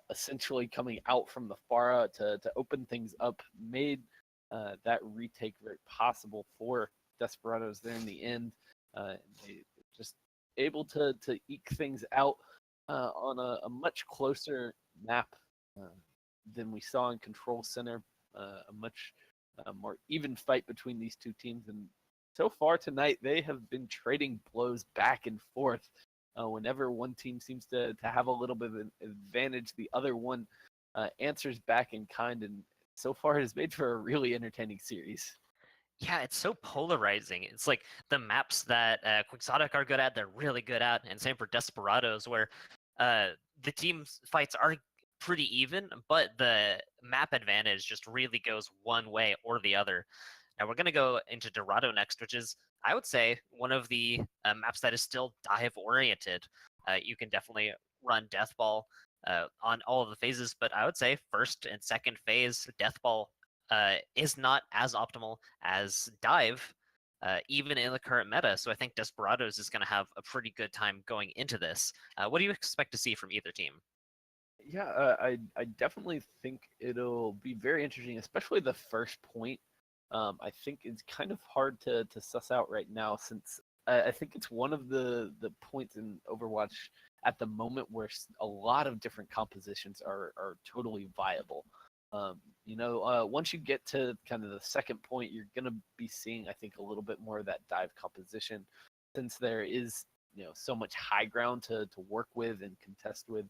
essentially coming out from the Pharah to open things up, made that retake very possible for Desperados there in the end. They just able to eke things out on a much closer map than we saw in Control Center. A much more even fight between these two teams, and so far tonight they have been trading blows back and forth. Whenever one team seems to have a little bit of an advantage, the other one answers back in kind, and so far it has made for a really entertaining series. Yeah, it's so polarizing. It's like the maps that Quixotic are good at, they're really good at, and same for Desperados, where the team fights are pretty even, but the map advantage just really goes one way or the other. Now we're going to go into Dorado next, which is, I would say, one of the maps that is still dive-oriented. You can definitely run Death Ball on all of the phases, but I would say first and second phase, Death Ball is not as optimal as dive, even in the current meta. So I think Desperados is going to have a pretty good time going into this. What do you expect to see from either team? Yeah, I definitely think it'll be very interesting, especially the first point. I think it's kind of hard to suss out right now, since I think it's one of the points in Overwatch at the moment where a lot of different compositions are totally viable. Once you get to kind of the second point, you're going to be seeing, I think, a little bit more of that dive composition, since there is, so much high ground to work with and contest with,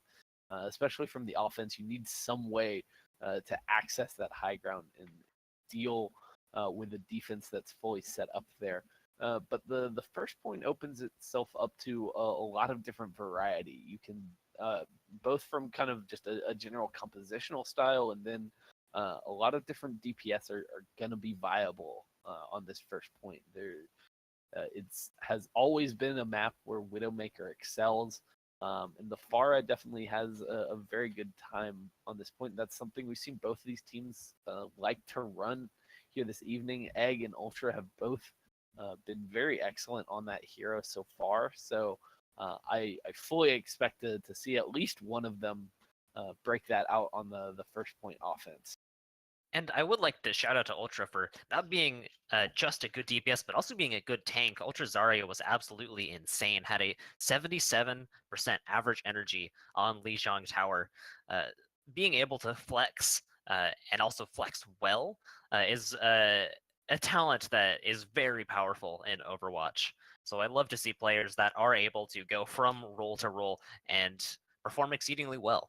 especially from the offense. You need some way to access that high ground and deal with a defense that's fully set up there. But the first point opens itself up to a lot of different variety. You can both from kind of just a general compositional style, and then a lot of different DPS are going to be viable on this first point. Has always been a map where Widowmaker excels, and the Pharah definitely has a very good time on this point. That's something we've seen both of these teams like to run here this evening. Egg and Ultra have both been very excellent on that hero so far, so I fully expect to see at least one of them break that out on the first point offense. And I would like to shout out to Ultra for not being just a good DPS, but also being a good tank. Ultra Zarya was absolutely insane, had a 77% average energy on Lijiang Tower. Being able to flex and also flex well is a talent that is very powerful in Overwatch. So I love to see players that are able to go from role to role and perform exceedingly well.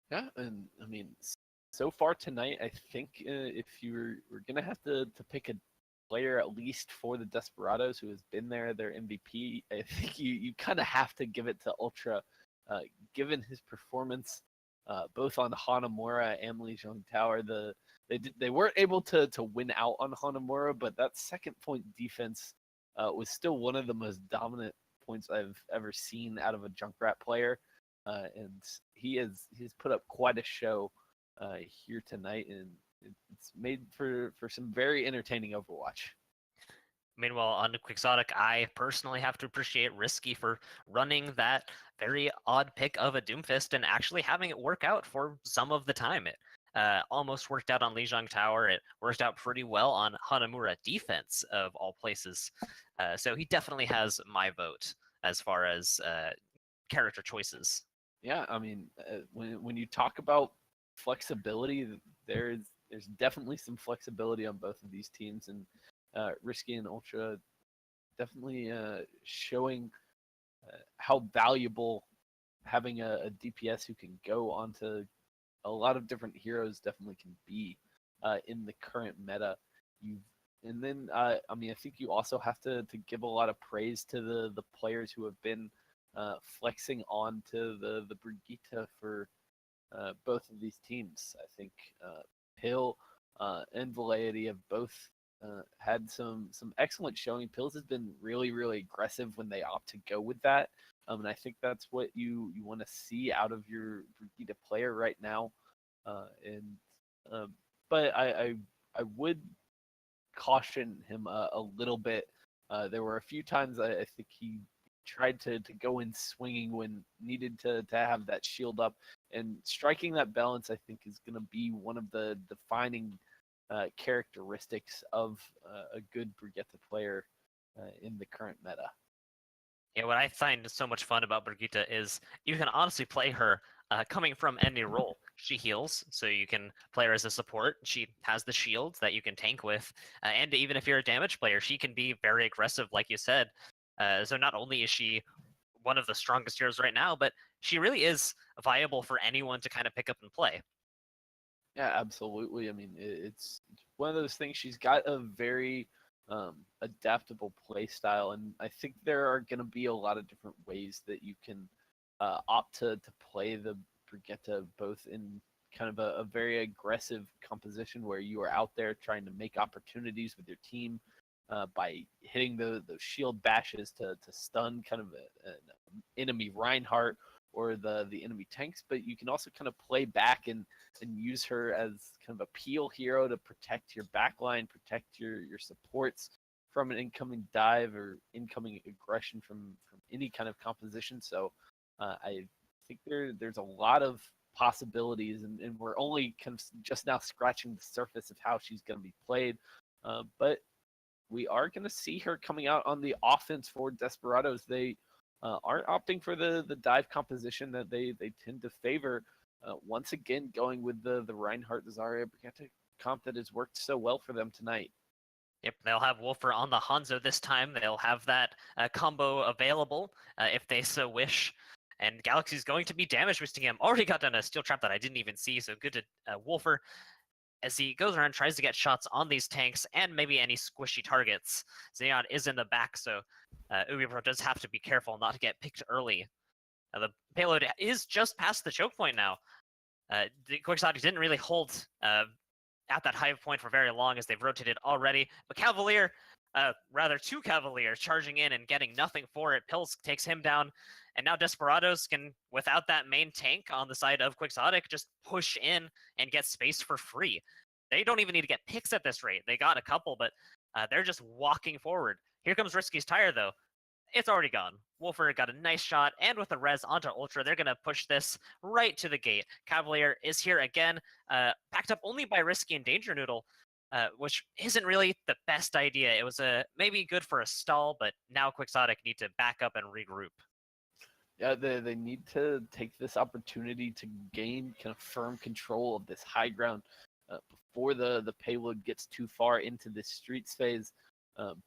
Yeah, and I mean, so far tonight, I think if we're gonna have to pick a player at least for the Desperados who has been their MVP, I think you kind of have to give it to Ultra, given his performance both on Hanamura and Lijiang Tower. They weren't able to win out on Hanamura, but that second point defense was still one of the most dominant points I've ever seen out of a Junkrat player, and he's put up quite a show here tonight, and it's made for some very entertaining Overwatch. Meanwhile, on Quixotic, I personally have to appreciate Risky for running that very odd pick of a Doomfist and actually having it work out for some of the time. almost worked out on Lijiang Tower. It worked out pretty well on Hanamura defense, of all places. So he definitely has my vote as far as character choices. Yeah, I mean, when you talk about flexibility, there's definitely some flexibility on both of these teams, and Risky and Ultra definitely showing how valuable having a DPS who can go onto a lot of different heroes definitely can be in the current meta. And then I mean, I think you also have to give a lot of praise to the players who have been flexing on to the Brigitte for both of these teams. I think Pill and Velleity have both had some excellent showing. Pills has been really aggressive when they opt to go with that, and I think that's what you want to see out of your Brigitte player right now. But I would caution him a little bit. There were a few times I think he tried to go in swinging when needed to have that shield up, and striking that balance I think is going to be one of the defining characteristics of a good Brigitte player in the current meta. Yeah, what I find so much fun about Brigitte is you can honestly play her coming from any role. She heals, so you can play her as a support. She has the shields that you can tank with, and even if you're a damage player, she can be very aggressive, like you said. So not only is she one of the strongest heroes right now, but she really is viable for anyone to kind of pick up and play. Yeah, absolutely. I mean, it's one of those things. She's got a very adaptable play style, and I think there are going to be a lot of different ways that you can opt to play the Brigitte, both in kind of a very aggressive composition where you are out there trying to make opportunities with your team by hitting those shield bashes to stun kind of an enemy Reinhardt or the enemy tanks, but you can also kind of play back and use her as kind of a peel hero to protect your backline, protect your supports from an incoming dive or incoming aggression from any kind of composition. So I think there's a lot of possibilities, and we're only kind of just now scratching the surface of how she's going to be played. But we are going to see her coming out on the offense for Desperados. They aren't opting for the dive composition that they tend to favor. Once again, going with the Reinhardt Zarya Brigitte comp that has worked so well for them tonight. Yep, they'll have Wolfer on the Hanzo this time. They'll have that combo available if they so wish. And Galaxy's going to be damage boosting him. Already got down a steel trap that I didn't even see, so good to Wolfer. As he goes around, tries to get shots on these tanks and maybe any squishy targets. Xeon is in the back, so UbiPro does have to be careful not to get picked early. The payload is just past the choke point now. The Quixotic didn't really hold at that high point for very long as they've rotated already. But Cavalier, two Cavaliers charging in and getting nothing for it. Pills takes him down. And now Desperados can, without that main tank on the side of Quixotic, just push in and get space for free. They don't even need to get picks at this rate. They got a couple, but they're just walking forward. Here comes Risky's tire, though. It's already gone. Wolfer got a nice shot, and with the res onto Ultra, they're going to push this right to the gate. Cavalier is here again, backed up only by Risky and Danger Noodle, which isn't really the best idea. It was maybe good for a stall, but now Quixotic need to back up and regroup. Yeah, they need to take this opportunity to gain kind of firm control of this high ground before the payload gets too far into this streets phase,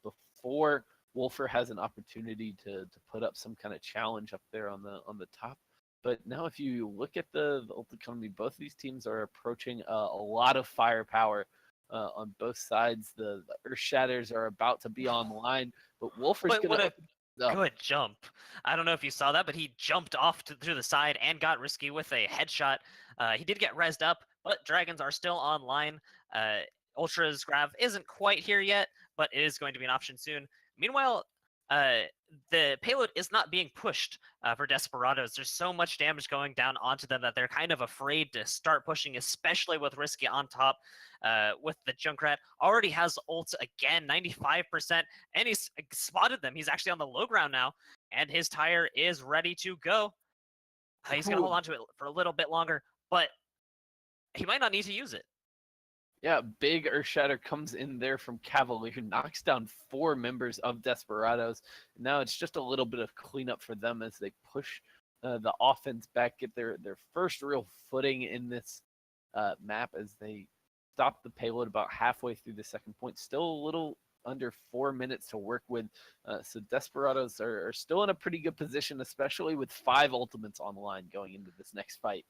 before Wolfer has an opportunity to put up some kind of challenge up there on the top. But now if you look at the ult economy, both of these teams are approaching a lot of firepower on both sides. The Earth Shatters are about to be online, but Wolfer's going to... Good jump. I don't know if you saw that, but he jumped off through the side and got Risky with a headshot. He did get rezzed up, but Dragons are still online. Ultra's grab isn't quite here yet, but it is going to be an option soon. Meanwhile, the payload is not being pushed for Desperados. There's so much damage going down onto them that they're kind of afraid to start pushing, especially with Risky on top. With the Junkrat already has ult again, 95%, and he's spotted them. He's actually on the low ground now, and his tire is ready to go. He's going to hold on to it for a little bit longer, but he might not need to use it. Yeah, big Earth Shatter comes in there from Cavalier, who knocks down 4 members of Desperados. Now it's just a little bit of cleanup for them as they push the offense back, get their first real footing in this map as they stop the payload about halfway through the second point. Still a little under 4 minutes to work with. So Desperados are still in a pretty good position, especially with 5 ultimates on the line going into this next fight.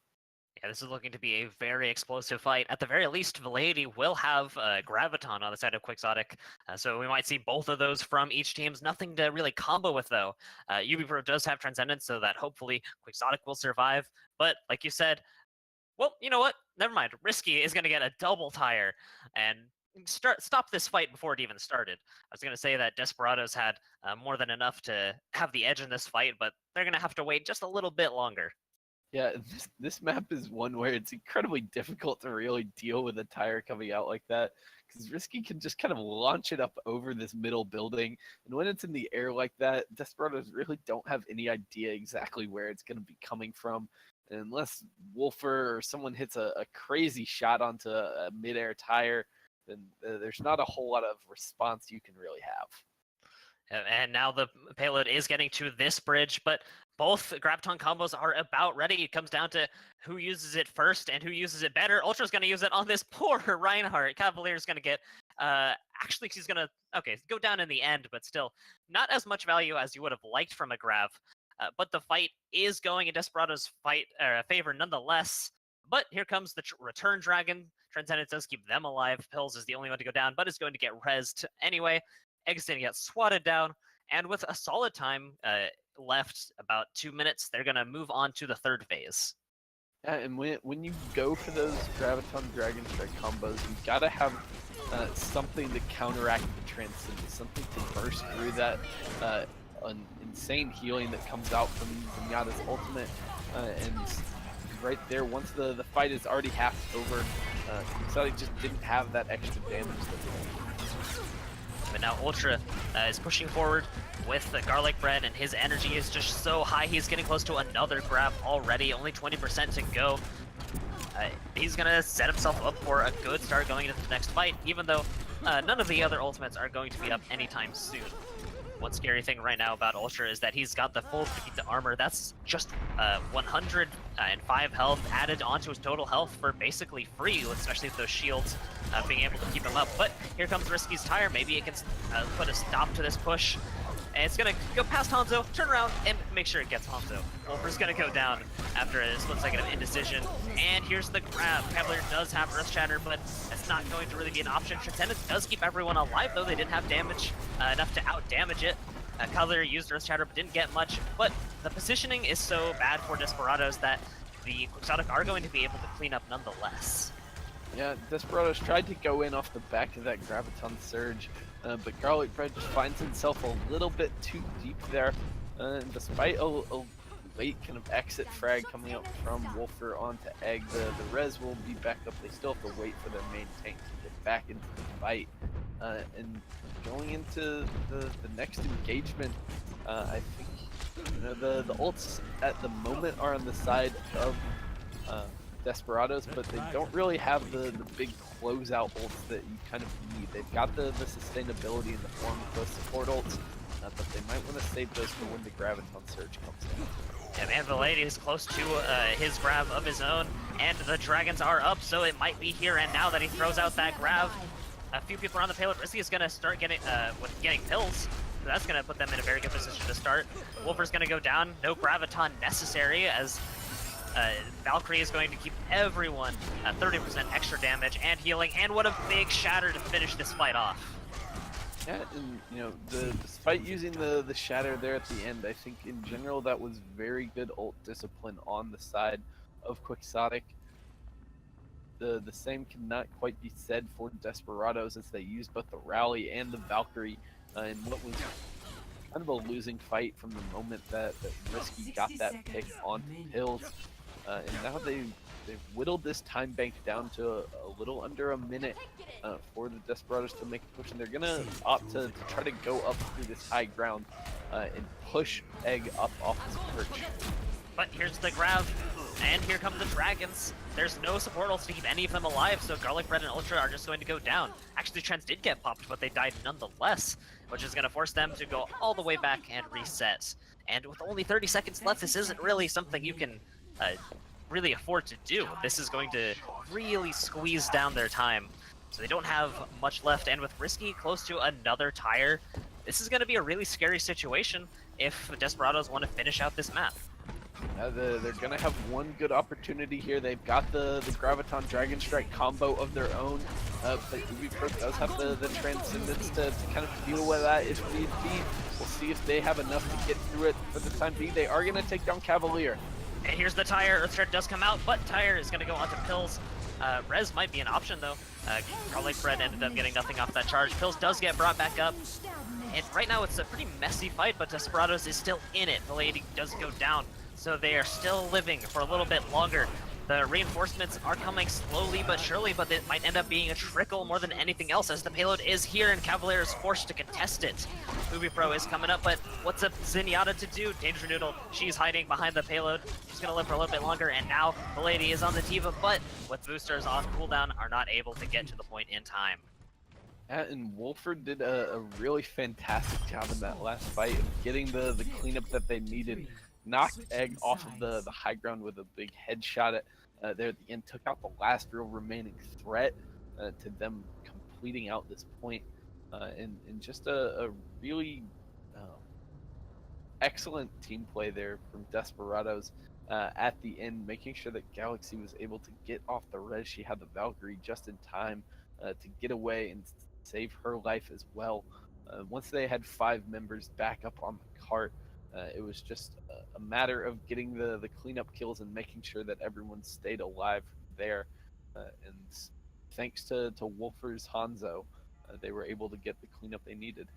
Yeah, this is looking to be a very explosive fight. At the very least, Velady will have Graviton on the side of Quixotic, so we might see both of those from each team's. Nothing to really combo with, though. UbiPro does have Transcendence, so that hopefully Quixotic will survive. But, like you said, well, you know what? Never mind. Risky is going to get a double tire and stop this fight before it even started. I was going to say that Desperados had more than enough to have the edge in this fight, but they're going to have to wait just a little bit longer. Yeah, this map is one where it's incredibly difficult to really deal with a tire coming out like that, because Risky can just kind of launch it up over this middle building, and when it's in the air like that, Desperados really don't have any idea exactly where it's going to be coming from, and unless Wolfer or someone hits a crazy shot onto a mid-air tire, then there's not a whole lot of response you can really have. And now the payload is getting to this bridge, but both Graviton combos are about ready. It comes down to who uses it first and who uses it better. Ultra's going to use it on this poor Reinhardt. Cavalier's going to get, actually she's going to, okay, go down in the end, but still not as much value as you would have liked from a Grav. But the fight is going in Desperados' favor nonetheless. But here comes the return dragon. Transcendence does keep them alive. Pills is the only one to go down, but is going to get rezzed anyway. Egg's going to get swatted down. And with a solid time left, about 2 minutes, they're going to move on to the third phase. Yeah, and when you go for those Graviton Dragon Strike combos, you gotta have something to counteract the Transcendence, something to burst through that insane healing that comes out from Zenyatta's ultimate. And right there, once the fight is already half over, Quixotic just didn't have that extra damage that they wanted. But now Ultra is pushing forward with the garlic bread, and his energy is just so high. He's getting close to another grab already, only 20% to go. He's going to set himself up for a good start going into the next fight, even though none of the other ultimates are going to be up anytime soon. One scary thing right now about Ultra is that he's got the full beat armor. That's just 105 health added onto his total health for basically free, especially with those shields being able to keep him up. But here comes Risky's tire. Maybe it can put a stop to this push. And it's going to go past Hanzo, turn around, and make sure it gets Hanzo. Wolfer's going to go down after a split second of indecision. And here's the grab. Cavalier does have Earth Shatter, but that's not going to really be an option. Transcendence does keep everyone alive, though. They didn't have damage enough to out-damage it. Cavalier used Earth Shatter, but didn't get much. But the positioning is so bad for Desperados that the Quixotic are going to be able to clean up nonetheless. Yeah, Desperados tried to go in off the back of that Graviton Surge, but Garlic Bread just finds himself a little bit too deep there. And despite a late kind of exit frag coming up from Wolfer onto Egg, the res will be back up. They still have to wait for their main tank to get back into the fight. And going into the next engagement, I think the ults at the moment are on the side of Desperados, but they don't really have the big closeout ults that you kind of need. They've got the sustainability in the form of those support ults, but they might want to save those for when the Graviton Surge comes in. Yeah, man, Velady is close to his grab of his own, and the dragons are up, so it might be here and now that he throws out that grab. A few people around the payload. Risky is going to start getting pills. So that's going to put them in a very good position to start. Wolfer's going to go down. No Graviton necessary, as Valkyrie is going to keep everyone 30% extra damage and healing. And what a big shatter to finish this fight off. Yeah, and despite using the shatter there at the end, I think in general that was very good ult discipline on the side of Quixotic. The same cannot quite be said for Desperados, as they used both the Rally and the Valkyrie in what was kind of a losing fight from the moment that Risky got that pick onto Pills. And now they've whittled this time bank down to a little under a minute for the Desperados to make a push, and they're gonna opt to try to go up through this high ground and push Egg up off his perch. But here's the grab. and here come the dragons. There's no support ults to keep any of them alive, so Garlic Bread and Ultra are just going to go down. Actually, Trends did get popped, but they died nonetheless, which is going to force them to go all the way back and reset. And with only 30 seconds left, this isn't really something you can really afford to do. This is going to really squeeze down their time. So they don't have much left, and with Risky close to another tire, this is going to be a really scary situation if Desperados want to finish out this map. They're going to have one good opportunity here. They've got the Graviton Dragon Strike combo of their own, but UbiPro does have the Transcendence to kind of deal with that if need be. We'll see if they have enough to get through it. For the time being, they are going to take down Cavalier. And here's the tire. Earthshred does come out, but tire is going to go onto Pills. Res might be an option though. Garlic Bread ended up getting nothing off that charge. Pills does get brought back up. And right now it's a pretty messy fight, but Desperados is still in it. The lady does go down, so they are still living for a little bit longer. The reinforcements are coming slowly but surely, but it might end up being a trickle more than anything else, as the payload is here and Cavalier is forced to contest it. UbiPro is coming up, but what's a Zenyatta to do? Danger Noodle, she's hiding behind the payload. She's gonna live for a little bit longer, and now the lady is on the Diva, but with boosters on cooldown, are not able to get to the point in time. And Wolford did a really fantastic job in that last fight of getting the cleanup that they needed. Knocked Egg off of the high ground with a big headshot there at the end, took out the last real remaining threat to them completing out this point, and just a really excellent team play there from Desperados at the end, making sure that Galaxy was able to get off the res. She had the Valkyrie just in time to get away and save her life as well. Once they had 5 members back up on the cart, it was just a matter of getting the cleanup kills and making sure that everyone stayed alive there. And thanks to Wolfer's Hanzo, they were able to get the cleanup they needed.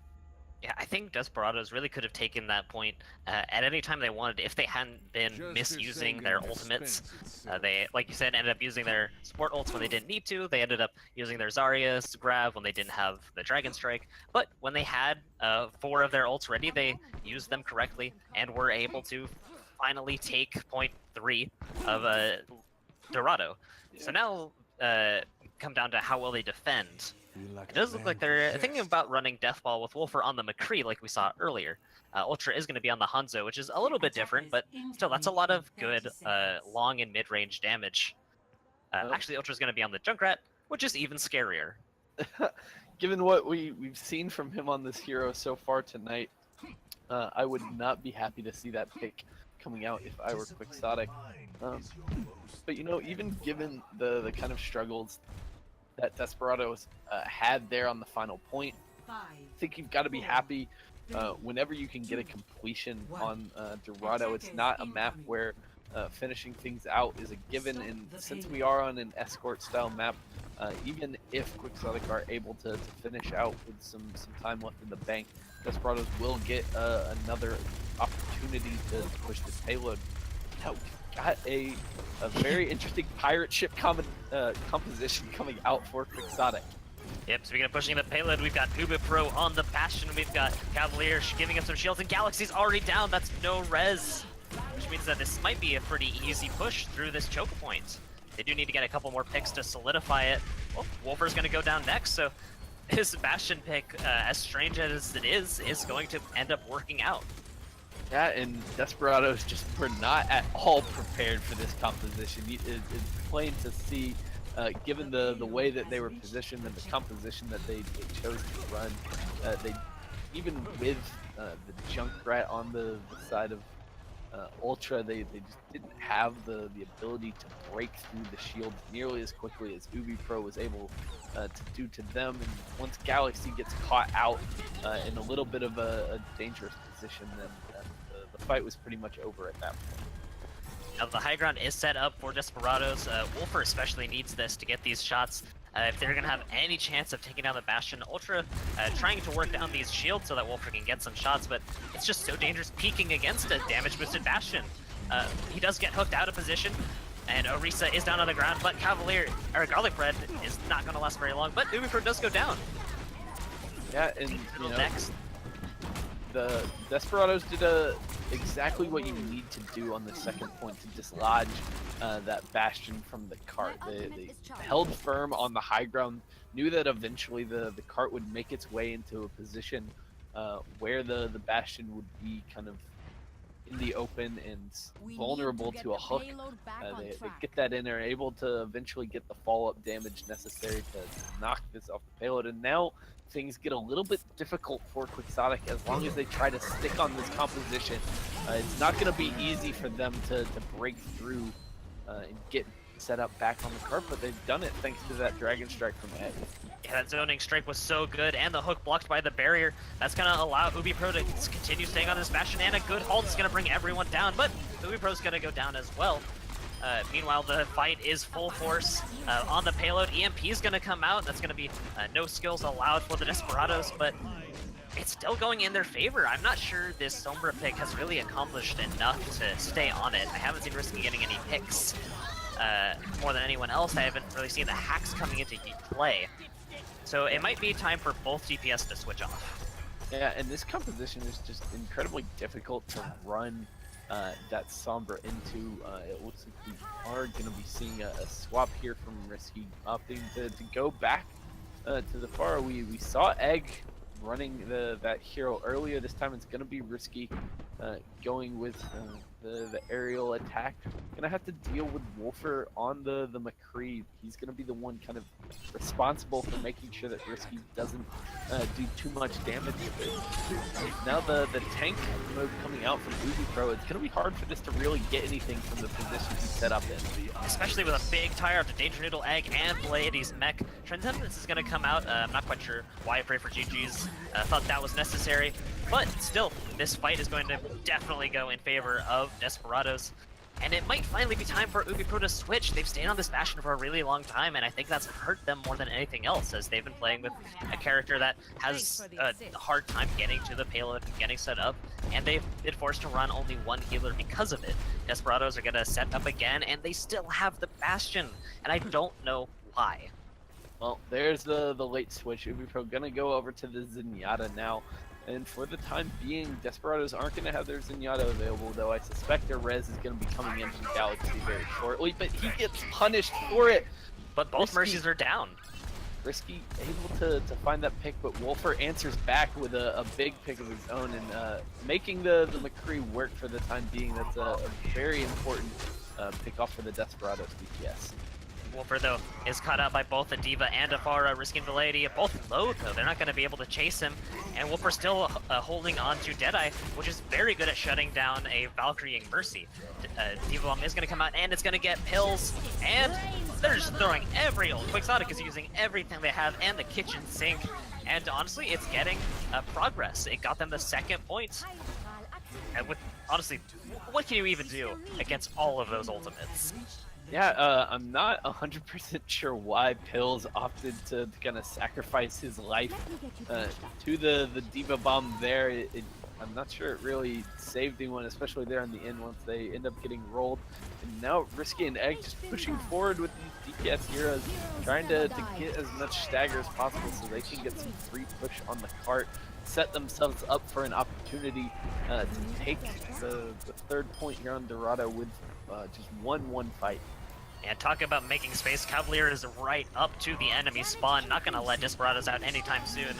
Yeah, I think Desperados really could have taken that point at any time they wanted if they hadn't been misusing their ultimates. They, like you said, ended up using their support ults when they didn't need to. They ended up using their Zarya's grab when they didn't have the Dragon Strike. But when they had 4 of their ults ready, they used them correctly and were able to finally take point 3 of Dorado. Yeah. So now come down to how well they defend. It does look like they're thinking about running Death Ball with Wolfer on the McCree like we saw earlier. Ultra is going to be on the Hanzo, which is a little bit different, but still, that's a lot of good long and mid-range damage. Actually, Ultra is going to be on the Junkrat, which is even scarier. Given what we've seen from him on this hero so far tonight, I would not be happy to see that pick coming out if I were Quixotic. But you know, even given the kind of struggles that Desperados had there on the final point, I think you've got to be happy whenever you can get a completion on Dorado. It's not a map where finishing things out is a given, and since we are on an escort style map, even if Quixotic are able to finish out with some time left in the bank, Desperados will get another opportunity to push this payload. Now, we've got a very interesting pirate ship composition coming out for Quixotic. Yep, speaking of pushing the payload, we've got UbiPro on the Bastion, we've got Cavalier giving him some shields, and Galaxy's already down. That's no res, which means that this might be a pretty easy push through this choke point. They do need to get a couple more picks to solidify it. Well, Wolfer's going to go down next, so his Bastion pick, as strange as it is going to end up working out. Yeah, and Desperados just were not at all prepared for this composition. It's plain to see, given the way that they were positioned and the composition that they chose to run. They, even with the Junkrat on the side of Ultra, they just didn't have the ability to break through the shield nearly as quickly as UbiPro was able to do to them. And once Galaxy gets caught out in a little bit of a dangerous position, then the fight was pretty much over at that point. Now the high ground is set up for Desperados. Wolfer especially needs this to get these shots. If they're going to have any chance of taking down the Bastion, Ultra trying to work down these shields so that Wolfer can get some shots, but it's just so dangerous peeking against a damage-boosted Bastion. He does get hooked out of position, and Orisa is down on the ground, but Garlic Bread is not going to last very long, but UbiPro does go down. Yeah, and you know, next. the Desperados did exactly what you need to do on the second point to dislodge that Bastion from the cart. They held firm on the high ground, knew that eventually the cart would make its way into a position where the Bastion would be kind of in the open and vulnerable to a hook. They get that in, are able to eventually get the follow-up damage necessary to knock this off the payload, and now things get a little bit difficult for Quixotic as long as they try to stick on this composition. It's not going to be easy for them to break through and get set up back on the cart, but they've done it thanks to that Dragon Strike from Ed. Yeah, that zoning strike was so good, and the hook blocked by the barrier. That's going to allow UbiPro to continue staying on this Bastion, and a good ult is going to bring everyone down, but UbiPro's going to go down as well. Meanwhile, the fight is full force on the payload. EMP is going to come out. That's going to be no skills allowed for the Desperados, but it's still going in their favor. I'm not sure this Sombra pick has really accomplished enough to stay on it. I haven't seen Risky getting any picks more than anyone else. I haven't really seen the hacks coming into play. So it might be time for both DPS to switch off. Yeah, and this composition is just incredibly difficult to run that Sombra into. It looks like we are going to be seeing a swap here from Risky, opting to go back to the far. We saw Egg running that hero earlier. This time it's going to be Risky going with the aerial attack. Gonna have to deal with Wolfer on the McCree. He's gonna be the one kind of responsible for making sure that Risky doesn't do too much damage with it. Now the tank mode coming out from UbiPro, it's gonna be hard for this to really get anything from the position he's set up in. Especially with a big tire after Danger Noodle, Egg, and Blaidy's mech. Transcendence is gonna come out. I'm not quite sure why I pray for GG's. Thought that was necessary. But still, this fight is going to definitely go in favor of Desperados. And it might finally be time for UbiPro to switch. They've stayed on this Bastion for a really long time, and I think that's hurt them more than anything else, as they've been playing with a character that has a hard time getting to the payload and getting set up, and they've been forced to run only one healer because of it. Desperados are going to set up again, and they still have the Bastion, and I don't know why. Well, there's the late switch. UbiPro gonna go over to the Zenyatta now. And for the time being, Desperados aren't going to have their Zenyatta available, though I suspect their res is going to be coming in from Galaxy very shortly, but he gets punished for it. But both Mercies are down. Risky able to find that pick, but Wolfer answers back with a big pick of his own, and making the McCree work for the time being. That's a very important pick off for the Desperados DPS. Wolfer, though, is caught out by both a D.Va and a Pharah, risking the lady. Both low, though. They're not going to be able to chase him. And Wolfer still holding on to Deadeye, which is very good at shutting down a Valkyrieing Mercy. D.Va Bomb is going to come out, and it's going to get pills. And they're just throwing every ult. Quixotic is using everything they have and the kitchen sink. And honestly, it's getting progress. It got them the second point. And honestly, what can you even do against all of those ultimates? Yeah, I'm not 100% sure why Pills opted to kind of sacrifice his life to the D.Va Bomb there. I'm not sure it really saved anyone, especially there in the end once they end up getting rolled. And now Risky and Egg just pushing forward with these DPS heroes, trying to get as much stagger as possible so they can get some free push on the cart, set themselves up for an opportunity to take the third point here on Dorado with just 1-1 fight. And talk about making space. Cavalier is right up to the enemy spawn. Not going to let Desperados out anytime soon.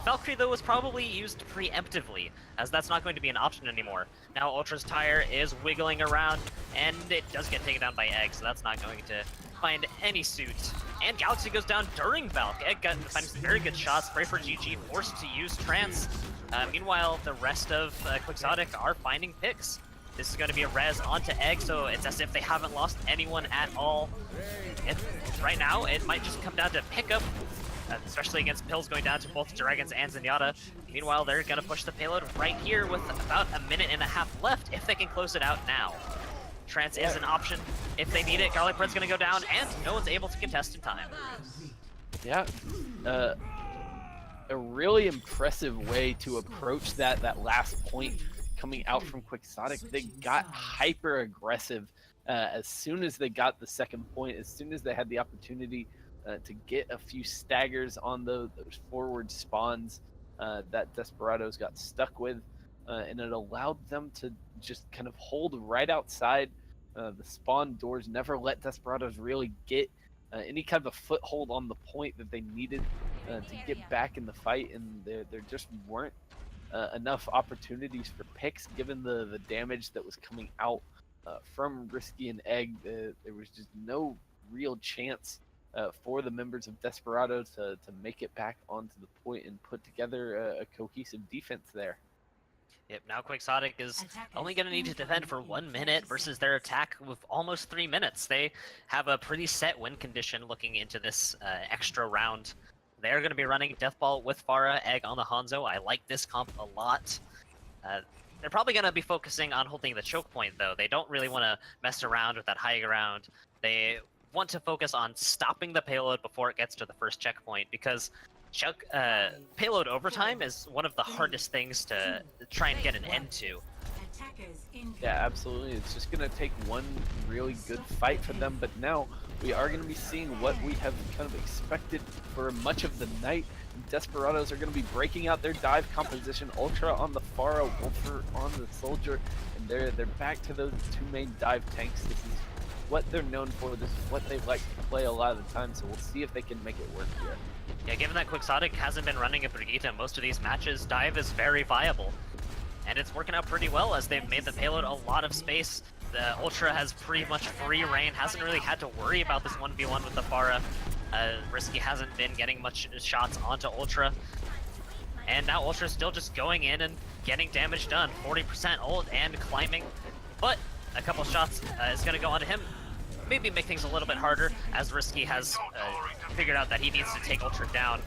Valkyrie, though, was probably used preemptively, as that's not going to be an option anymore. Now Ultra's tire is wiggling around, and it does get taken down by Egg, so that's not going to find any suit. And Galaxy goes down during Valk. Egg finds some very good shots. Pray for GG, forced to use Trance. Meanwhile, the rest of Quixotic are finding picks. This is going to be a res onto Egg, so it's as if they haven't lost anyone at all. Right now, it might just come down to pickup, especially against Pills going down to both Dragons and Zenyatta. Meanwhile, they're going to push the payload right here with about a minute and a half left, if they can close it out now. Trance is an option. If they need it, Garlic Bread's going to go down, and no one's able to contest in time. Yeah, a really impressive way to approach that last point coming out from Quixotic. They got hyper aggressive as soon as they got the second point, as soon as they had the opportunity to get a few staggers on those forward spawns that Desperados got stuck with. and it allowed them to just kind of hold right outside the spawn doors, never let Desperados really get any kind of a foothold on the point that they needed to get back in the fight, and there just weren't enough opportunities for picks given the damage that was coming out from Risky and Egg. There was just no real chance for the members of Desperado to make it back onto the point and put together a cohesive defense there. Yep, now Quixotic is only going to need to defend for 1 minute versus their attack with almost 3 minutes. They have a pretty set win condition looking into this extra round. They're going to be running Death Ball with Pharah, Egg on the Hanzo. I like this comp a lot. They're probably going to be focusing on holding the choke point, though. They don't really want to mess around with that high ground. They want to focus on stopping the payload before it gets to the first checkpoint, because payload overtime is one of the hardest things to try and get an end to. Yeah, absolutely. It's just going to take one really good fight for them, but now we are going to be seeing what we have kind of expected for much of the night. Desperados are going to be breaking out their dive composition, Ultra on the Pharah, Wolfer on the Soldier, and they're back to those two main dive tanks. This is what they're known for. This is what they like to play a lot of the time, so we'll see if they can make it work here. Yeah, given that Quixotic hasn't been running a Brigitte in most of these matches, dive is very viable. And it's working out pretty well as they've made the payload a lot of space. The Ultra has pretty much free reign, hasn't really had to worry about this 1v1 with the Pharah. Risky hasn't been getting much shots onto Ultra. And now Ultra's still just going in and getting damage done. 40% ult and climbing. But a couple shots is going to go onto him. Maybe make things a little bit harder, as Risky has figured out that he needs to take Ultra down.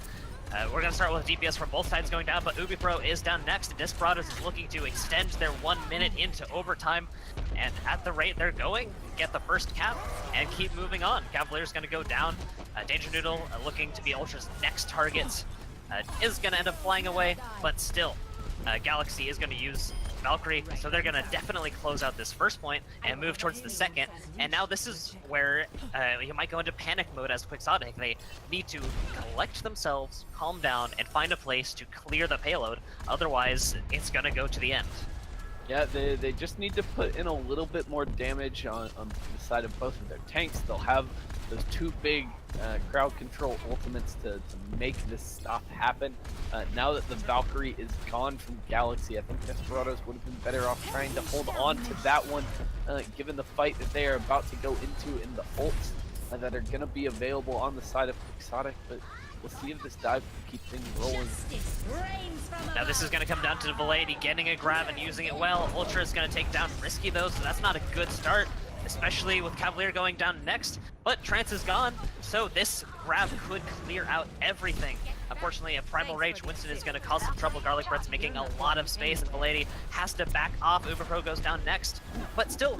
We're going to start with DPS from both sides going down, but UbiPro is down next, and Desperados is looking to extend their 1 minute into overtime. And at the rate they're going, get the first cap and keep moving on. Cavalier's going to go down. Danger Noodle, looking to be Ultra's next target, is going to end up flying away, but still, Galaxy is going to use Valkyrie, so they're going to definitely close out this first point and move towards the second. And now this is where you might go into panic mode as Quixotic. They need to collect themselves, calm down, and find a place to clear the payload. Otherwise, it's going to go to the end. Yeah, they just need to put in a little bit more damage on the side of both of their tanks. They'll have those two big crowd control ultimates to make this stop happen. Now that the Valkyrie is gone from Galaxy, I think Desperados would have been better off trying to hold on to that one, given the fight that they are about to go into in the ults that are going to be available on the side of Quixotic. But we'll see if this dive can keep things rolling. Now this is going to come down to Valady getting a grab and using it well. Ultra is going to take down Risky though, so that's not a good start, especially with Cavalier going down next. But Trance is gone, so this grab could clear out everything. Unfortunately, a Primal Rage Winston is going to cause some trouble. Garlic Bread's making a lot of space, and Valady has to back off. UberPro goes down next, but still,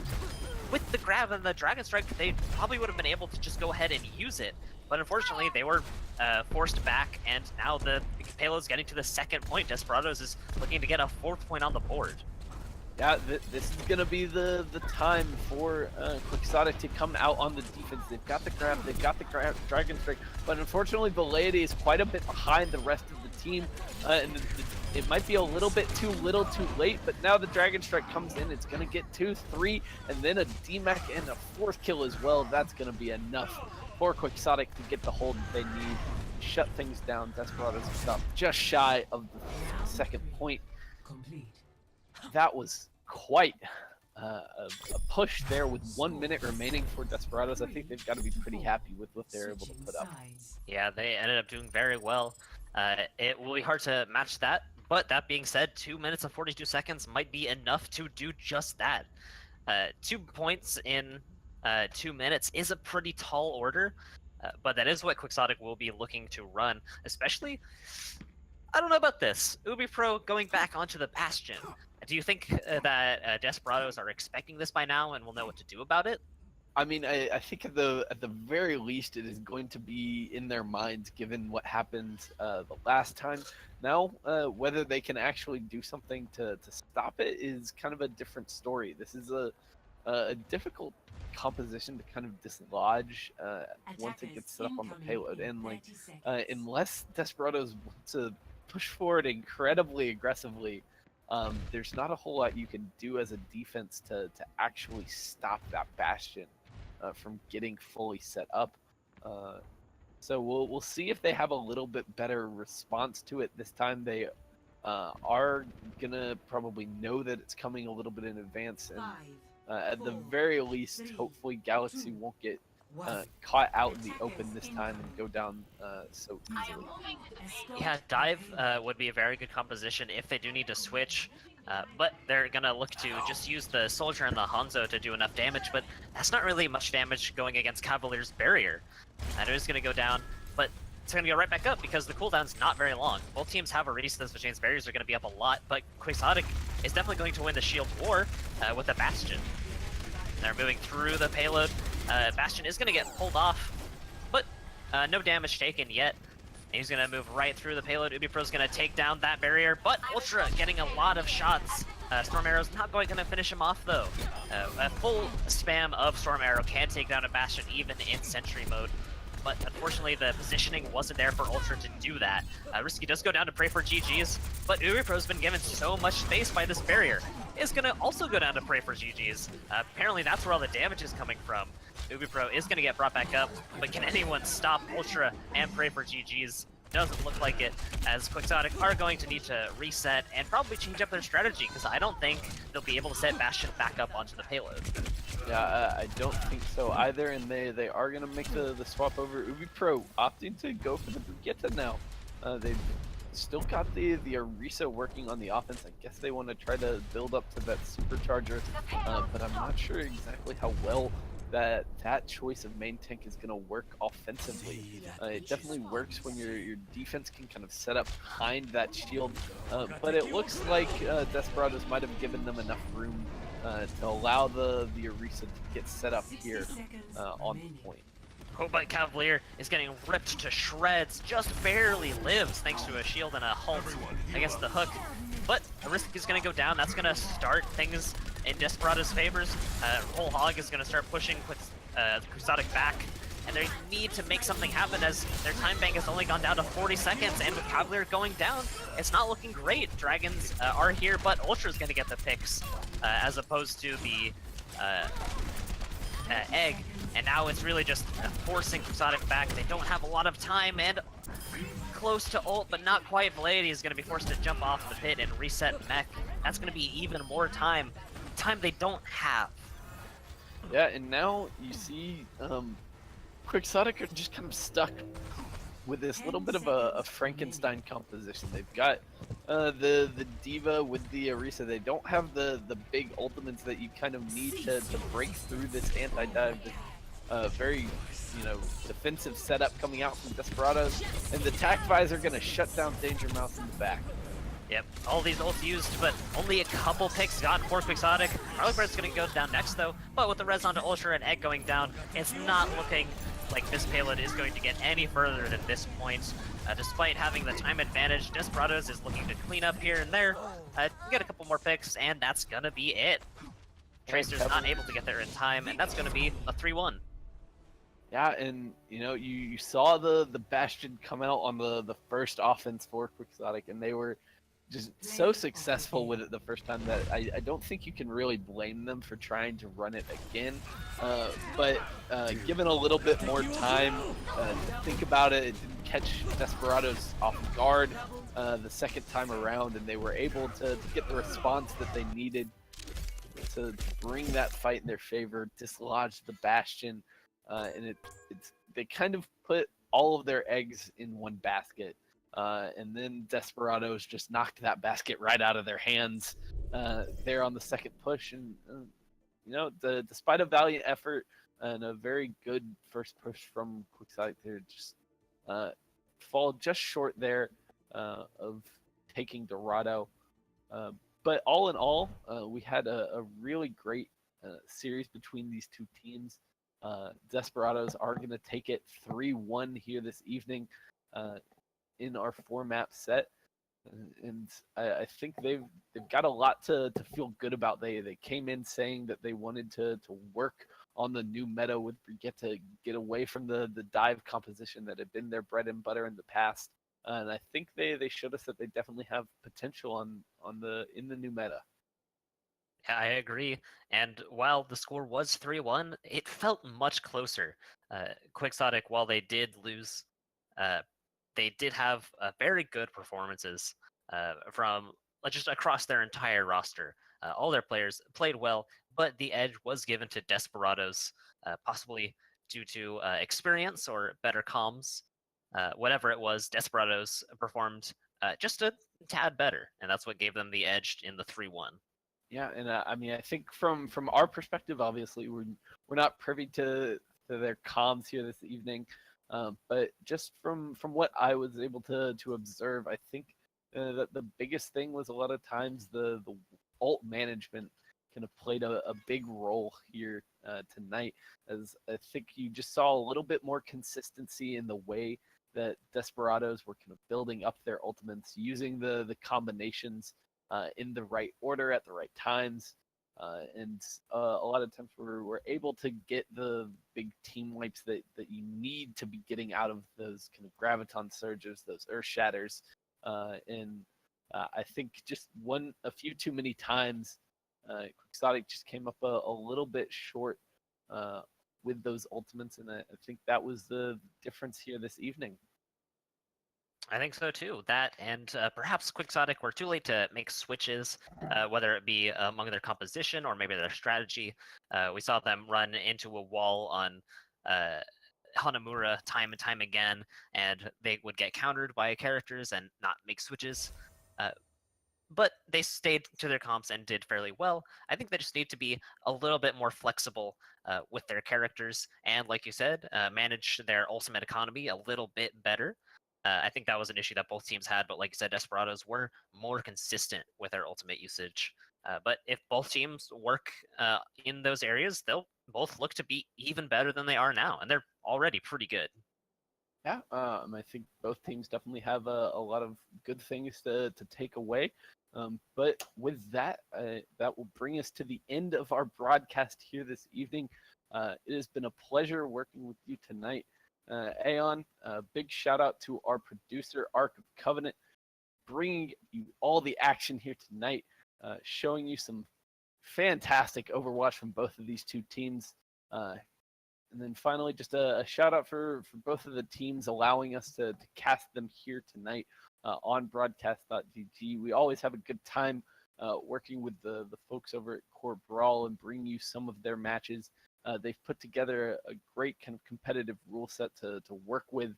with the grab and the Dragon Strike, they probably would have been able to just go ahead and use it. But unfortunately, they were forced back, and now the payload's getting to the second point. Desperados is looking to get a 4th point on the board. Yeah, this is going to be the time for Quixotic to come out on the defense. They've got the grab, they've got the Dragon Strike, but unfortunately, Valady is quite a bit behind the rest of the team, and it might be a little bit too little too late, but now the Dragon Strike comes in. It's going to get 2, 3, and then a DMAC and a 4th kill as well. That's going to be enough for Quixotic to get the hold that they need, shut things down. Desperados is up just shy of the second point. That was quite a push there with 1 minute remaining for Desperados. I think they've got to be pretty happy with what they're able to put up. Yeah, they ended up doing very well. It will be hard to match that, but that being said, 2 minutes and 42 seconds might be enough to do just that. 2 points in 2 minutes is a pretty tall order, but that is what Quixotic will be looking to run, especially, I don't know about this, UbiPro going back onto the Bastion. Do you think that Desperados are expecting this by now and will know what to do about it? I mean, I think at the very least it is going to be in their minds given what happened the last time. Now, whether they can actually do something to stop it is kind of a different story. This is a difficult composition to kind of dislodge once it gets set up on the payload. And like, unless Desperados want to push forward incredibly aggressively, there's not a whole lot you can do as a defense to actually stop that Bastion from getting fully set up. So we'll see if they have a little bit better response to it this time. They are gonna probably know that it's coming a little bit in advance, and at the very least, hopefully Galaxy won't get caught out in the open this time and go down so easily. Yeah, dive would be a very good composition if they do need to switch, but they're gonna look to just use the Soldier and the Hanzo to do enough damage, but that's not really much damage going against Cavalier's barrier. And it is gonna go down, but it's gonna go right back up because the cooldown's not very long. Both teams have Aristas, which means barriers are gonna be up a lot, but Quixotic is definitely going to win the shield war with the Bastion. They're moving through the payload. Bastion is gonna get pulled off, but no damage taken yet. He's gonna move right through the payload. Ubipro's gonna take down that barrier, but Ultra getting a lot of shots. Storm Arrow's not gonna finish him off though. A full spam of Storm Arrow can take down a Bastion even in Sentry mode. But unfortunately, the positioning wasn't there for Ultra to do that. Risky does go down to pray for GG's, but Ubipro's been given so much space by this barrier. Is gonna also go down to pray for GG's. Apparently that's where all the damage is coming from. Ubipro is gonna get brought back up, but can anyone stop Ultra and pray for GG's? Doesn't look like it, as Quixotic are going to need to reset and probably change up their strategy, because I don't think they'll be able to set Bastion back up onto the payload. Yeah, I don't think so either, and they are going to make the swap over. Ubipro opting to go for the Brigitte now. They've still got the Orisa working on the offense. I guess they want to try to build up to that supercharger, but I'm not sure exactly how well that choice of main tank is going to work offensively. It definitely works when your defense can kind of set up behind that shield, but it looks like Desperados might have given them enough room to allow the Orisa to get set up here on the point. Oh, but Cavalier is getting ripped to shreds, just barely lives thanks to a shield and a halt against the hook. But Risk is going to go down. That's going to start things in Desperados' favors. Whole Hog is going to start pushing Quixotic back, and they need to make something happen as their time bank has only gone down to 40 seconds, and with Cavalier going down, it's not looking great. Dragons are here, but Ultra's going to get the picks as opposed to the Egg, and now it's really just forcing Quixotic back. They don't have a lot of time, and close to ult, but not quite. Velady is going to be forced to jump off the pit and reset mech. That's going to be even more time they don't have. Yeah, and now you see Quixotic are just kind of stuck with this little bit of a Frankenstein composition. They've got the D.Va with the Orisa. They don't have the big ultimates that you kind of need to break through this anti-dive. Very, defensive setup coming out from Desperados, and the Tac Visor going to shut down Danger Mouse in the back. Yep, all these ults used, but only a couple picks gotten for Quixotic. Harleybird's going to go down next though, but with the res onto Ultra and Egg going down, it's not looking like this payload is going to get any further than this point. Despite having the time advantage, Desperados is looking to clean up here and there, get a couple more picks, and that's going to be it. Tracer's not able to get there in time, and that's going to be a 3-1. Yeah, and you saw the Bastion come out on the first offense for Quixotic, and they were just so successful with it the first time that I don't think you can really blame them for trying to run it again. But given a little bit more time to think about it, it didn't catch Desperados off guard the second time around, and they were able to get the response that they needed to bring that fight in their favor, dislodge the Bastion, and they kind of put all of their eggs in one basket. And then Desperados just knocked that basket right out of their hands there on the second push. And, despite a valiant effort and a very good first push from Quixotic, they just fall just short there of taking Dorado. But all in all, we had a really great series between these two teams. Desperados are going to take it 3-1 here this evening. In our 4-map set, and I think they've got a lot to feel good about. They came in saying that they wanted to work on the new meta with Brigitte to get away from the dive composition that had been their bread and butter in the past. and I think they showed us that they definitely have potential on the in the new meta. Yeah, I agree. And while the score was 3-1, it felt much closer. Quixotic, while they did lose, uh, they did have very good performances from just across their entire roster. All their players played well, but the edge was given to Desperados, possibly due to experience or better comms. Whatever it was, Desperados performed just a tad better, and that's what gave them the edge in the 3-1. Yeah, and I mean, I think from our perspective, obviously we're not privy to their comms here this evening, but just from what I was able to observe, I think that the biggest thing was a lot of times the alt management kind of played a big role here tonight, as I think you just saw a little bit more consistency in the way that Desperados were kind of building up their ultimates, using the combinations in the right order at the right times. And a lot of times we're able to get the big team wipes that you need to be getting out of those kind of graviton surges, those earth shatters. And I think just a few too many times, Quixotic just came up a little bit short with those ultimates, and I think that was the difference here this evening. I think so too. That and perhaps Quixotic were too late to make switches, whether it be among their composition or maybe their strategy. We saw them run into a wall on Hanamura time and time again, and they would get countered by characters and not make switches. But they stayed to their comps and did fairly well. I think they just need to be a little bit more flexible with their characters and, like you said, manage their ultimate economy a little bit better. I think that was an issue that both teams had, but like you said, Desperados were more consistent with their ultimate usage. But if both teams work in those areas, they'll both look to be even better than they are now, and they're already pretty good. Yeah, I think both teams definitely have a lot of good things to take away. But with that, that will bring us to the end of our broadcast here this evening. It has been a pleasure working with you tonight. Aeon, big shout out to our producer, Ark of Covenant, bringing you all the action here tonight, showing you some fantastic Overwatch from both of these two teams. And then finally, just a shout out for both of the teams allowing us to cast them here tonight on broadcast.gg. We always have a good time working with the folks over at Core Brawl and bring you some of their matches. They've put together a great kind of competitive rule set to work with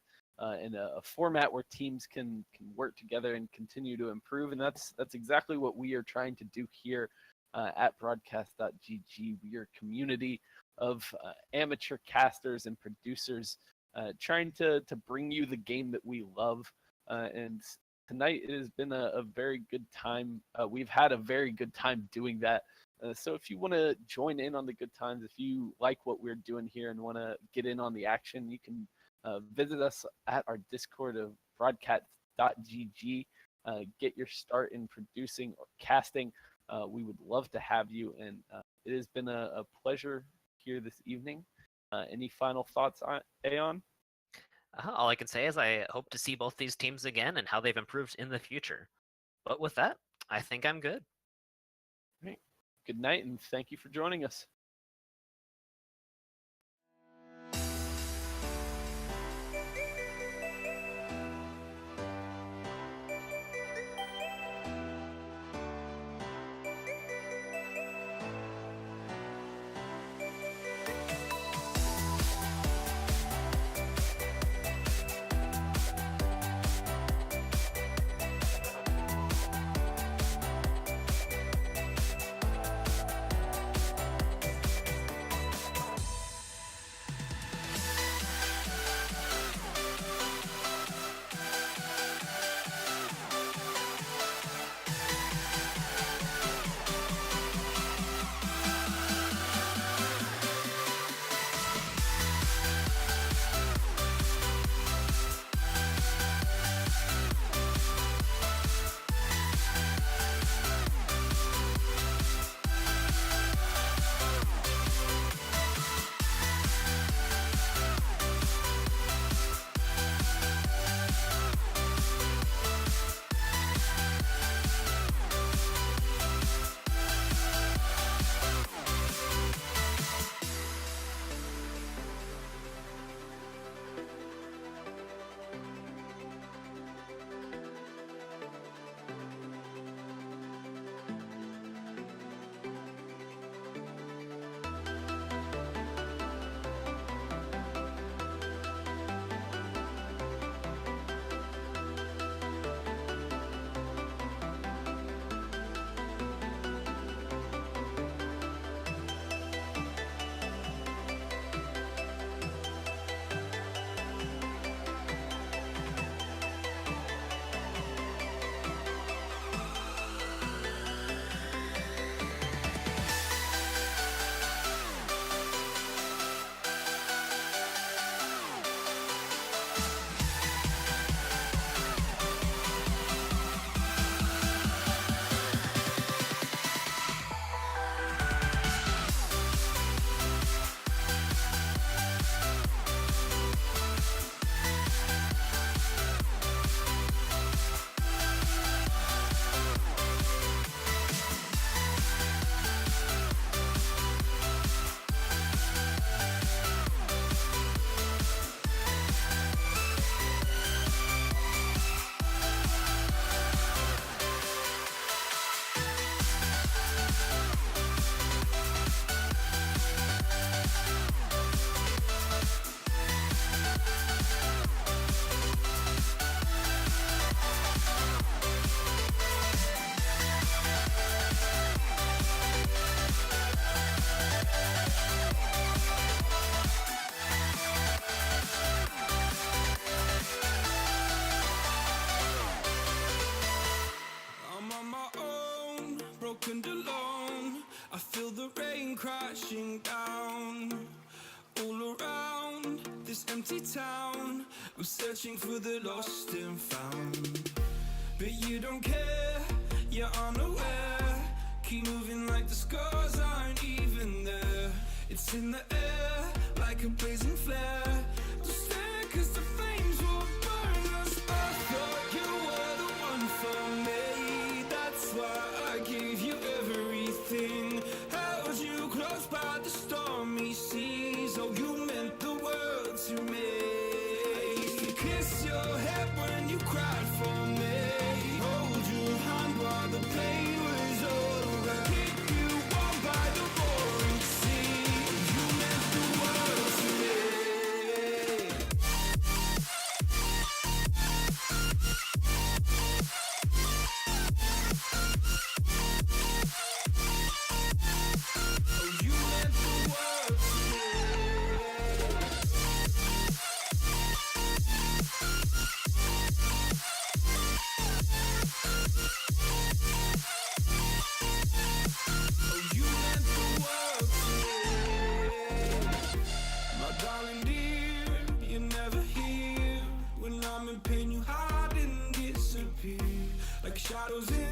in a format where teams can work together and continue to improve. And that's exactly what we are trying to do here at broadcast.gg. We are a community of amateur casters and producers trying to bring you the game that we love. And tonight it has been a very good time. We've had a very good time doing that. So if you want to join in on the good times, if you like what we're doing here and want to get in on the action, you can visit us at our Discord of broadcast.gg. Get your start in producing or casting. We would love to have you, and it has been a pleasure here this evening. Any final thoughts, Aeon? All I can say is I hope to see both these teams again and how they've improved in the future. But with that, I think I'm good. Great. Good night, and thank you for joining us. empty town. I'm searching for the lost and found, but you don't care, you're unaware. Keep moving like the scars aren't even there. It's in the air like a blazing flare. Don't stare 'cause the flames will burn us. I thought you were the one for me. That's why I gave you everything. Held you close by the stormy seas. Oh, you meant the world to me. I used to kiss your head when you cried for me. Hold your hand while the pain was over. Keep you warm by the roaring sea. You meant the world to me. Oh, you meant the world to me. Oh, you meant the world to me. My darling dear, you're never here. When I'm in pain, you hide and disappear like shadows in